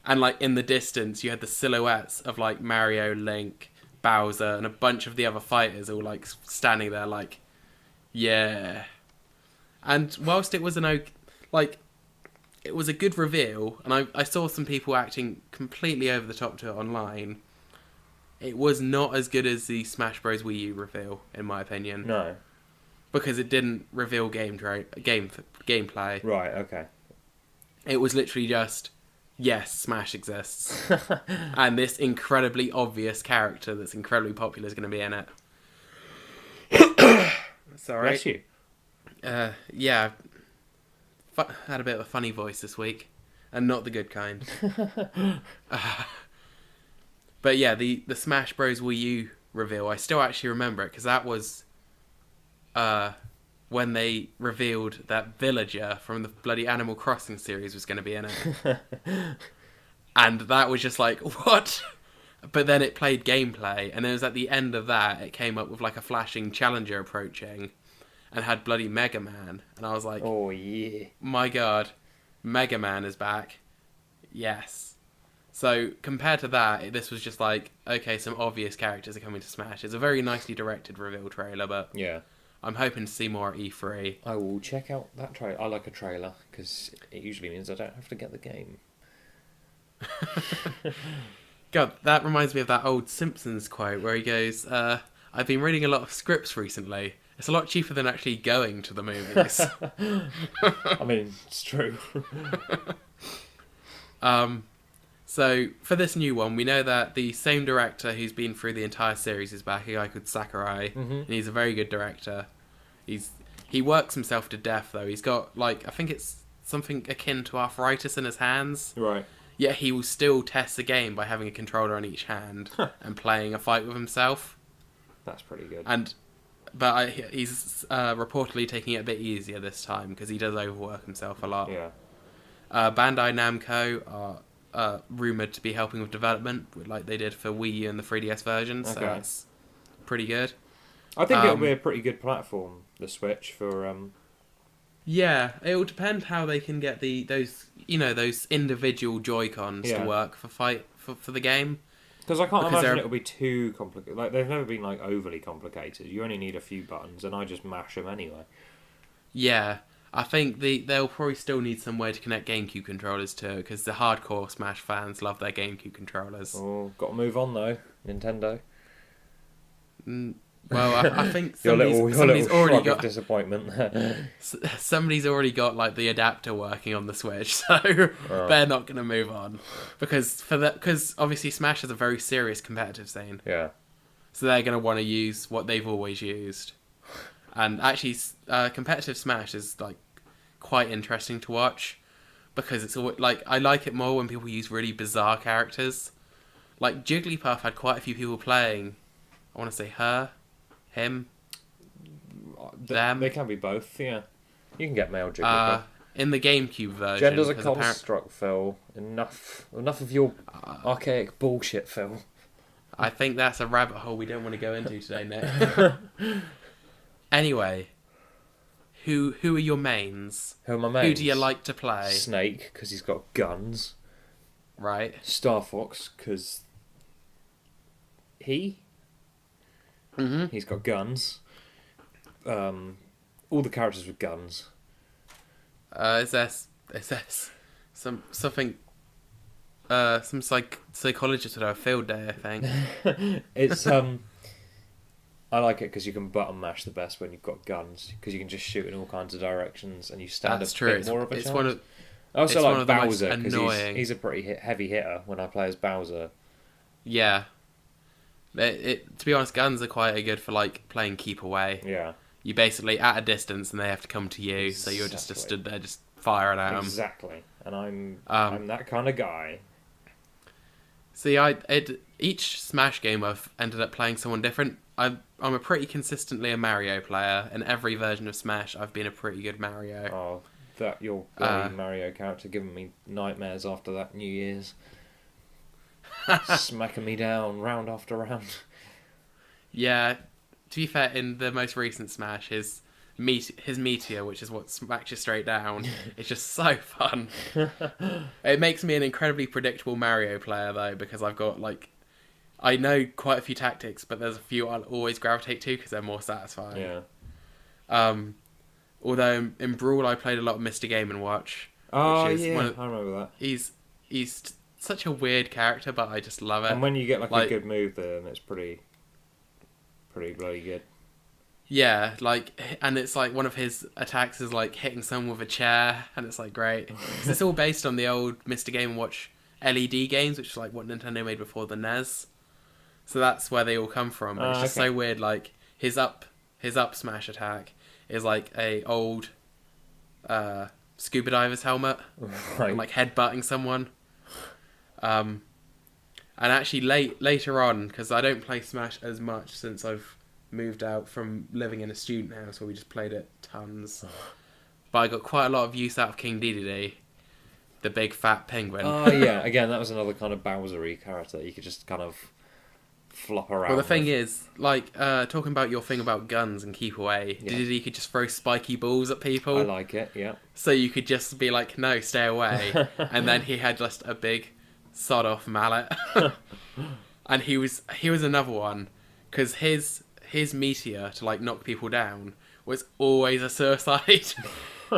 And like in the distance you had the silhouettes of like Mario, Link, Bowser, and a bunch of the other fighters all like standing there like, yeah. And whilst it was it was a good reveal, and I saw some people acting completely over the top to it online, it was not as good as the Smash Bros. Wii U reveal, in my opinion. No. Because it didn't reveal gameplay. Right, okay. It was literally just, yes, Smash exists. And this incredibly obvious character that's incredibly popular is going to be in it. Sorry. Bless you. Yeah. Had a bit of a funny voice this week. And not the good kind. But yeah, the Smash Bros. Wii U reveal, I still actually remember it, because that was when they revealed that Villager from the bloody Animal Crossing series was going to be in it. And that was just like, what? But then it played gameplay, and it was at the end of that, it came up with like a flashing challenger approaching, and had bloody Mega Man. And I was like, oh yeah, my god, Mega Man is back. Yes. So, compared to that, this was just like, okay, some obvious characters are coming to Smash. It's a very nicely directed reveal trailer, but yeah. I'm hoping to see more at E3. I will check out that trailer. I like a trailer, because it usually means I don't have to get the game. God, that reminds me of that old Simpsons quote where he goes, I've been reading a lot of scripts recently. It's a lot cheaper than actually going to the movies. I mean, it's true. So, for this new one, we know that the same director who's been through the entire series is back, a guy called Sakurai, and he's a very good director. He works himself to death, though. He's got, like, I think it's something akin to arthritis in his hands. Right. Yet he will still test the game by having a controller on each hand and playing a fight with himself. That's pretty good. But he's reportedly taking it a bit easier this time, because he does overwork himself a lot. Yeah. Bandai Namco are rumoured to be helping with development, like they did for Wii U and the 3DS version, so that's pretty good. I think it'll be a pretty good platform, the Switch, for... Yeah, it will depend how they can get those individual Joy-Cons to work for the game. Because I can't imagine it'll be too complicated. Like, they've never been, like, overly complicated. You only need a few buttons, and I just mash them anyway. Yeah, I think they'll probably still need some way to connect GameCube controllers too, because the hardcore Smash fans love their GameCube controllers. Oh, got to move on though, Nintendo. Well, I think somebody's already got disappointment there. Somebody's already got like the adapter working on the Switch, so they're not going to move on because obviously Smash has a very serious competitive scene. Yeah. So they're going to want to use what they've always used. And actually, competitive Smash is like quite interesting to watch because it's like I like it more when people use really bizarre characters. Like Jigglypuff had quite a few people playing. I want to say her, him, them. They can be both. Yeah, you can get male Jigglypuff. In the GameCube version, gender's a construct, Phil. Enough of your archaic bullshit, Phil. I think that's a rabbit hole we don't want to go into today, Nick. Anyway, who are your mains? Who are my mains? Who do you like to play? Snake, because he's got guns. Right. Star Fox, because he's got guns. All the characters with guns. Is there some psychologist would have a field day, I think. It's I like it because you can button mash the best when you've got guns because you can just shoot in all kinds of directions and you stand That's a true. bit more of a it's chance. One of, I also it's like one of the Bowser most because he's a pretty heavy hitter when I play as Bowser. Yeah. To be honest, guns are quite good for like playing keep away. Yeah. You basically at a distance and they have to come to you, so you're just stood there just firing at them. Exactly, and I'm that kind of guy. See, each Smash game I've ended up playing someone different. I'm a pretty consistently a Mario player. In every version of Smash, I've been a pretty good Mario. Oh, that your Mario character giving me nightmares after that New Year's. smacking me down round after round. Yeah, to be fair, in the most recent Smash, his meteor, which is what smacks you straight down, is just so fun. It makes me an incredibly predictable Mario player, though, because I've got, like... I know quite a few tactics, but there's a few I'll always gravitate to because they're more satisfying. Yeah. Although in Brawl, I played a lot of Mr. Game & Watch. Oh, which is yeah, I remember that. He's such a weird character, but I just love it. And when you get, like a good move there, it's pretty bloody good. Yeah, and it's like one of his attacks is like hitting someone with a chair, and it's like great. 'Cause it's all based on the old Mr. Game & Watch LED games, which is like what Nintendo made before the NES. So that's where they all come from. But it's just so weird. Like his up smash attack is like a old scuba diver's helmet, Right. and, like headbutting someone. And actually later on, because I don't play Smash as much since I've moved out from living in a student house where we just played it tons. But I got quite a lot of use out of King Dedede, the big fat penguin. Oh, yeah. Again, that was another kind of Bowser-y character. You could just kind of flop around. Well, the thing is, like, talking about your thing about guns and keep away, Dedede could just throw spiky balls at people. I like it, yeah. So you could just be like, no, stay away. And then he had just a big sod-off mallet. And he was another one, because his meteor to, like, knock people down was always a suicide.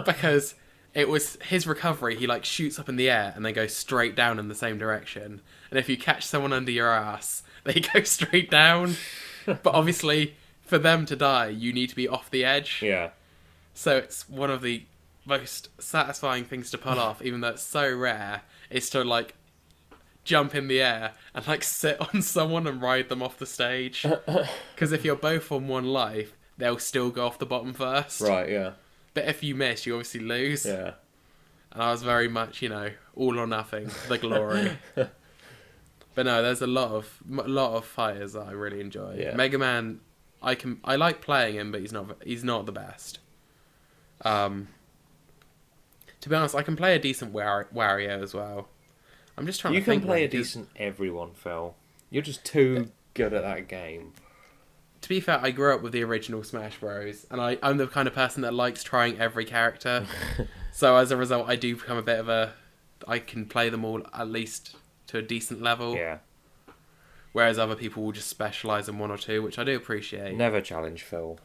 Because it was his recovery, he, like, shoots up in the air and then goes straight down in the same direction. And if you catch someone under your ass, they go straight down. But obviously, for them to die, you need to be off the edge. Yeah. So it's one of the most satisfying things to pull off, even though it's so rare, is to, like, jump in the air and, like, sit on someone and ride them off the stage. Because if you're both on one life, they'll still go off the bottom first. Right, yeah. But if you miss, you obviously lose. Yeah. And I was very much, all or nothing, the glory. But no, there's a lot of fighters that I really enjoy. Yeah. Mega Man, I like playing him, but he's not the best. To be honest, I can play a decent Wario as well. I'm just trying to think. You can play a decent everyone, Phil. You're just too good at that game. To be fair, I grew up with the original Smash Bros. And I'm the kind of person that likes trying every character. So as a result, I do become a bit of I can play them all at least to a decent level. Yeah. Whereas other people will just specialise in one or two, which I do appreciate. Never challenge Phil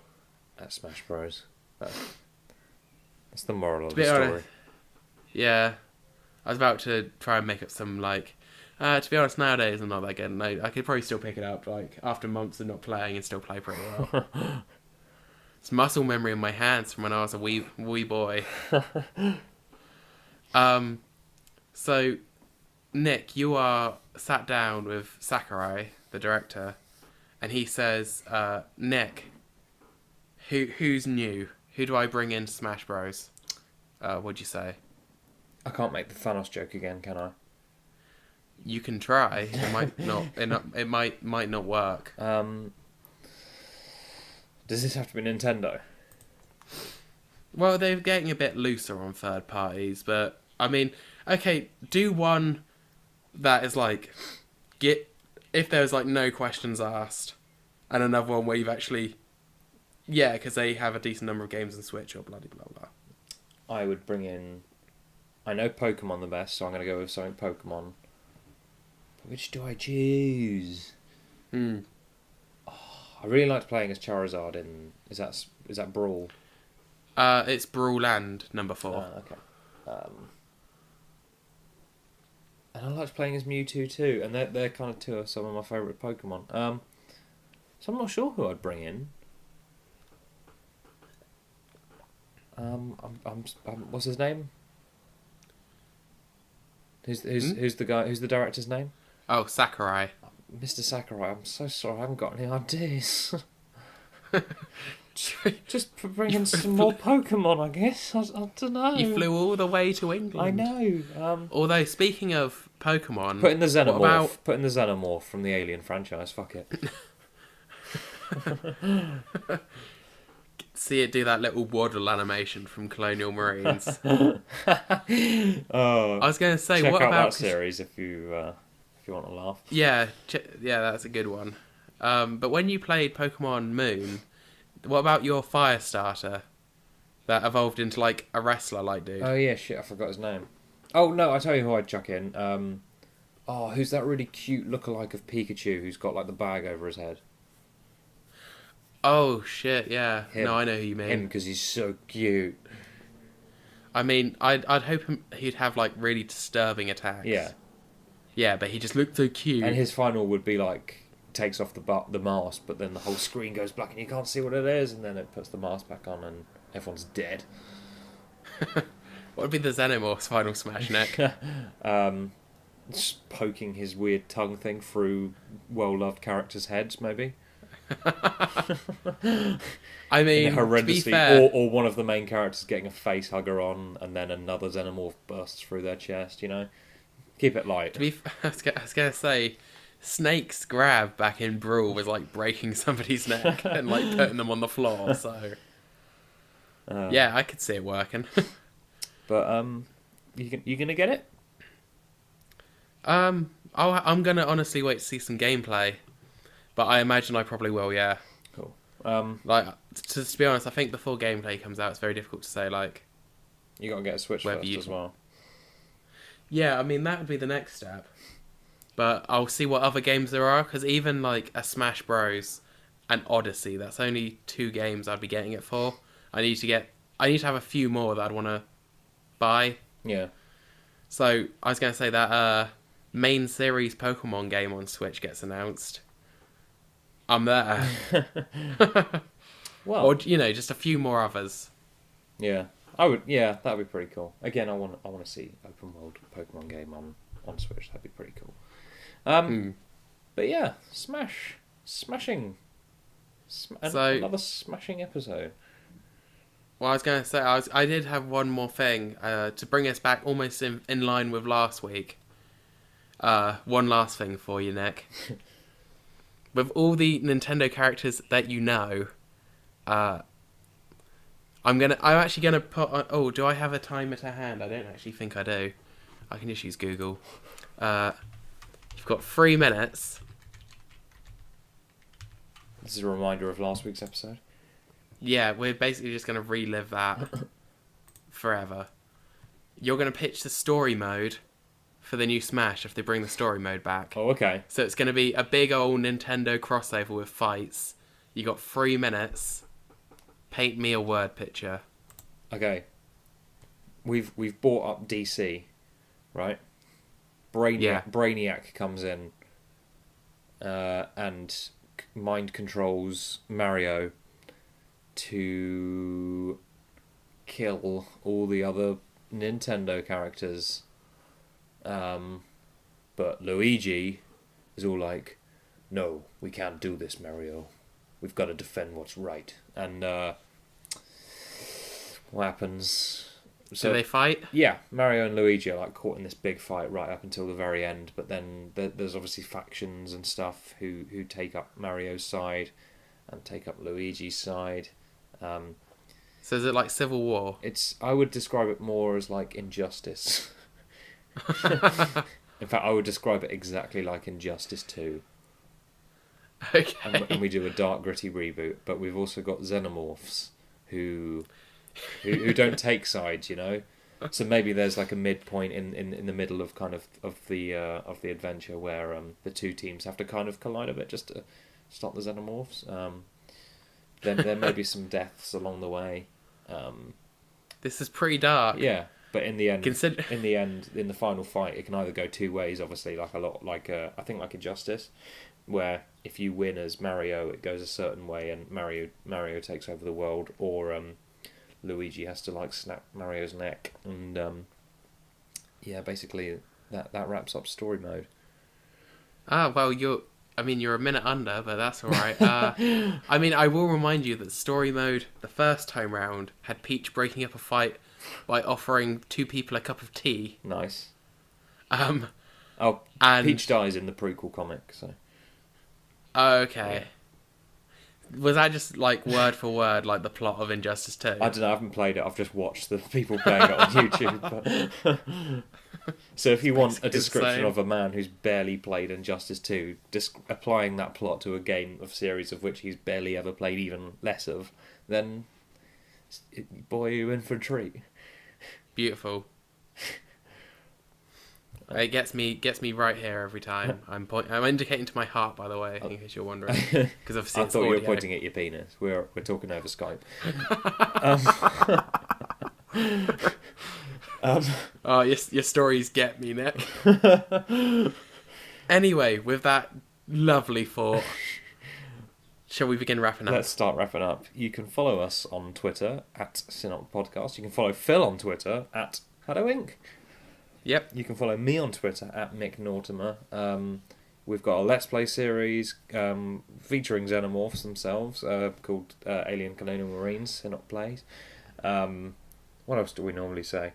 at Smash Bros. That's the moral of be the story. honest, yeah. I was about to try and make up some, like... to be honest, nowadays I'm not that good. I could probably still pick it up, like, after months of not playing and still play pretty well. It's muscle memory in my hands from when I was a wee boy. So, Nick, you are sat down with Sakurai, the director, and he says, Nick, who's new? Who do I bring in to Smash Bros? What'd you say? I can't make the Thanos joke again, can I? You can try. It might not. It might not work. Does this have to be Nintendo? Well, they're getting a bit looser on third parties, but I mean, okay, do one that is like, if there's like no questions asked, and another one where you've actually, because they have a decent number of games on Switch or bloody blah blah. I would bring in. I know Pokemon the best, so I'm going to go with something Pokemon. But which do I choose? I really liked playing as Charizard in... Is that Brawl? It's Brawl and number 4. Okay. And I liked playing as Mewtwo too, and they're kind of two of some of my favourite Pokemon. So I'm not sure who I'd bring in. What's his name? Who's the guy? Who's the director's name? Oh, Sakurai. Mr. Sakurai. I'm so sorry, I haven't got any ideas. Just bring in some more Pokemon, I guess. I don't know. You flew all the way to England. I know. Although, speaking of Pokemon... Put in the Xenomorph. Put in the Xenomorph from the Alien franchise. Fuck it. See it do that little waddle animation from Colonial Marines. Oh, I was going to say, check what out about that series if you're you want to laugh. Yeah, that's a good one. But when you played Pokemon Moon, what about your fire starter that evolved into like a wrestler-like dude? Oh yeah, shit, I forgot his name. Oh no, I tell you who I'd chuck in. Who's that really cute lookalike of Pikachu who's got like the bag over his head? Oh shit, yeah. Him. No, I know who you mean. Him, because he's so cute. I mean, I'd hope he'd have like really disturbing attacks. Yeah. Yeah, but he just looked so cute. And his final would be like takes off the mask, but then the whole screen goes black and you can't see what it is, and then it puts the mask back on and everyone's dead. What would be the Xenomorph's final smash, Nick? Just poking his weird tongue thing through well-loved characters' heads, maybe. I mean, horrendously, to be fair... or one of the main characters getting a face hugger on, and then another Xenomorph bursts through their chest. You know, keep it light. I was gonna say, Snake's grab back in Brawl was like breaking somebody's neck and like putting them on the floor. So yeah, I could see it working. But you gonna get it? I'm gonna honestly wait to see some gameplay, but I imagine I probably will. Yeah. Cool. Like to be honest, I think before gameplay comes out, it's very difficult to say like. You gotta get a Switch first as well. Yeah, I mean that would be the next step, but I'll see what other games there are, because even like a Smash Bros. And Odyssey, that's only 2 games I'd be getting it for. I need to have a few more that I'd want to buy. Yeah. So I was going to say that main series Pokemon game on Switch gets announced. I'm there. Well, or just a few more others. Yeah, I would. Yeah, that'd be pretty cool. Again, I want to see open world Pokemon game on Switch. That'd be pretty cool. But yeah, smashing. Another smashing episode. Well, I was going to say, I did have one more thing to bring us back almost in line with last week. One last thing for you, Nick. With all the Nintendo characters that you know, I'm actually gonna put on. Oh, do I have a timer to hand? I don't actually think I do. I can just use Google. You've got 3 minutes. This is a reminder of last week's episode. Yeah, we're basically just going to relive that forever. You're going to pitch the story mode for the new Smash if they bring the story mode back. Oh, okay. So it's going to be a big old Nintendo crossover with fights. You got 3 minutes. Paint me a word picture. Okay. We've brought up DC, right? Brainiac comes in and mind controls Mario to kill all the other Nintendo characters. But Luigi is all like, no, we can't do this, Mario. We've got to defend what's right. And what happens? So do they fight? Yeah, Mario and Luigi are like caught in this big fight right up until the very end. But then there's obviously factions and stuff who take up Mario's side and take up Luigi's side. So is it like Civil War? I would describe it more as like Injustice. In fact, I would describe it exactly like Injustice 2. Okay. And we do a dark, gritty reboot, but we've also got Xenomorphs who don't take sides, you know. So maybe there's like a midpoint in the middle of kind of the adventure where the two teams have to kind of collide a bit just to stop the Xenomorphs. Then there may be some deaths along the way. This is pretty dark. Yeah, but in the end, in the final fight, it can either go 2 ways. Obviously, like I think like Injustice, where if you win as Mario, it goes a certain way, and Mario takes over the world, or Luigi has to like snap Mario's neck, and yeah, basically that wraps up story mode. Well, you're a minute under, but that's all right. I mean, I will remind you that story mode, the first time round, had Peach breaking up a fight by offering 2 people a cup of tea. Nice. And Peach dies in the prequel comic, so. Okay. Yeah. Was that just like word for word, like the plot of Injustice 2? I don't know. I haven't played it. I've just watched the people playing it on YouTube. So if you want a basically the description same. of a man who's barely played Injustice 2, applying that plot to a game of series of which he's barely ever played even less of, then boy, you're in for a treat. Beautiful. It gets me right here every time. I'm indicating to my heart, by the way, in case you're wondering, because obviously I it's thought you were audio. pointing at your penis. We're talking over Skype. Oh, your stories get me, Nick. Anyway, with that lovely thought, shall we begin wrapping up? Let's start wrapping up. You can follow us on Twitter at Cynical Podcast. You can follow Phill on Twitter at haddowinc. Yep. You can follow me on Twitter at Mick Mortimer. We've got a Let's Play series featuring xenomorphs themselves called Alien Colonial Marines, Synop Plays. What else do we normally say?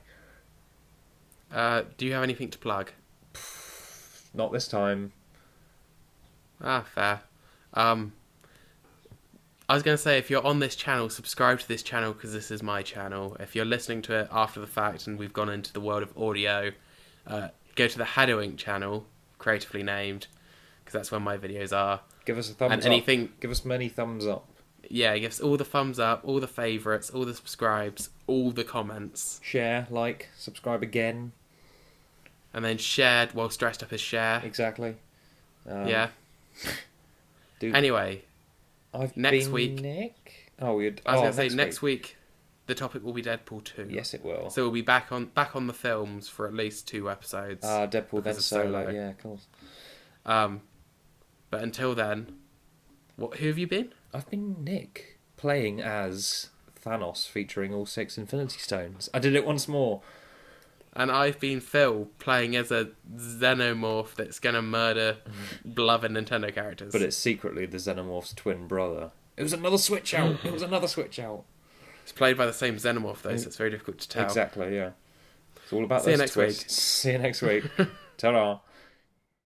Do you have anything to plug? Not this time. Fair. I was going to say, if you're on this channel, subscribe to this channel because this is my channel. If you're listening to it after the fact and we've gone into the world of audio, go to the haddowinc channel, creatively named, because that's where my videos are. Give us a thumbs And up. anything, Give us many thumbs up. yeah, give us all the thumbs up, all the favourites, all the subscribes, all the comments. Share, like, subscribe again. And then shared, well, dressed up as share. Exactly. Yeah. Dude, Anyway, I've next been week- Nick. Oh, we'd. I was going to say, next week, the topic will be Deadpool 2. Yes, it will. So we'll be back on the films for at least 2 episodes. Deadpool then because of Solo. Solo. Yeah, of course. But until then, who have you been? I've been Nick playing as Thanos, featuring all 6 Infinity Stones. I did it once more. And I've been Phill, playing as a xenomorph that's going to murder beloved Nintendo characters. But it's secretly the Xenomorph's twin brother. It was another switch out. It's played by the same xenomorph, though, so it's very difficult to tell. Exactly, yeah. It's all about See you those next week. twists. See you next week. Ta-ra.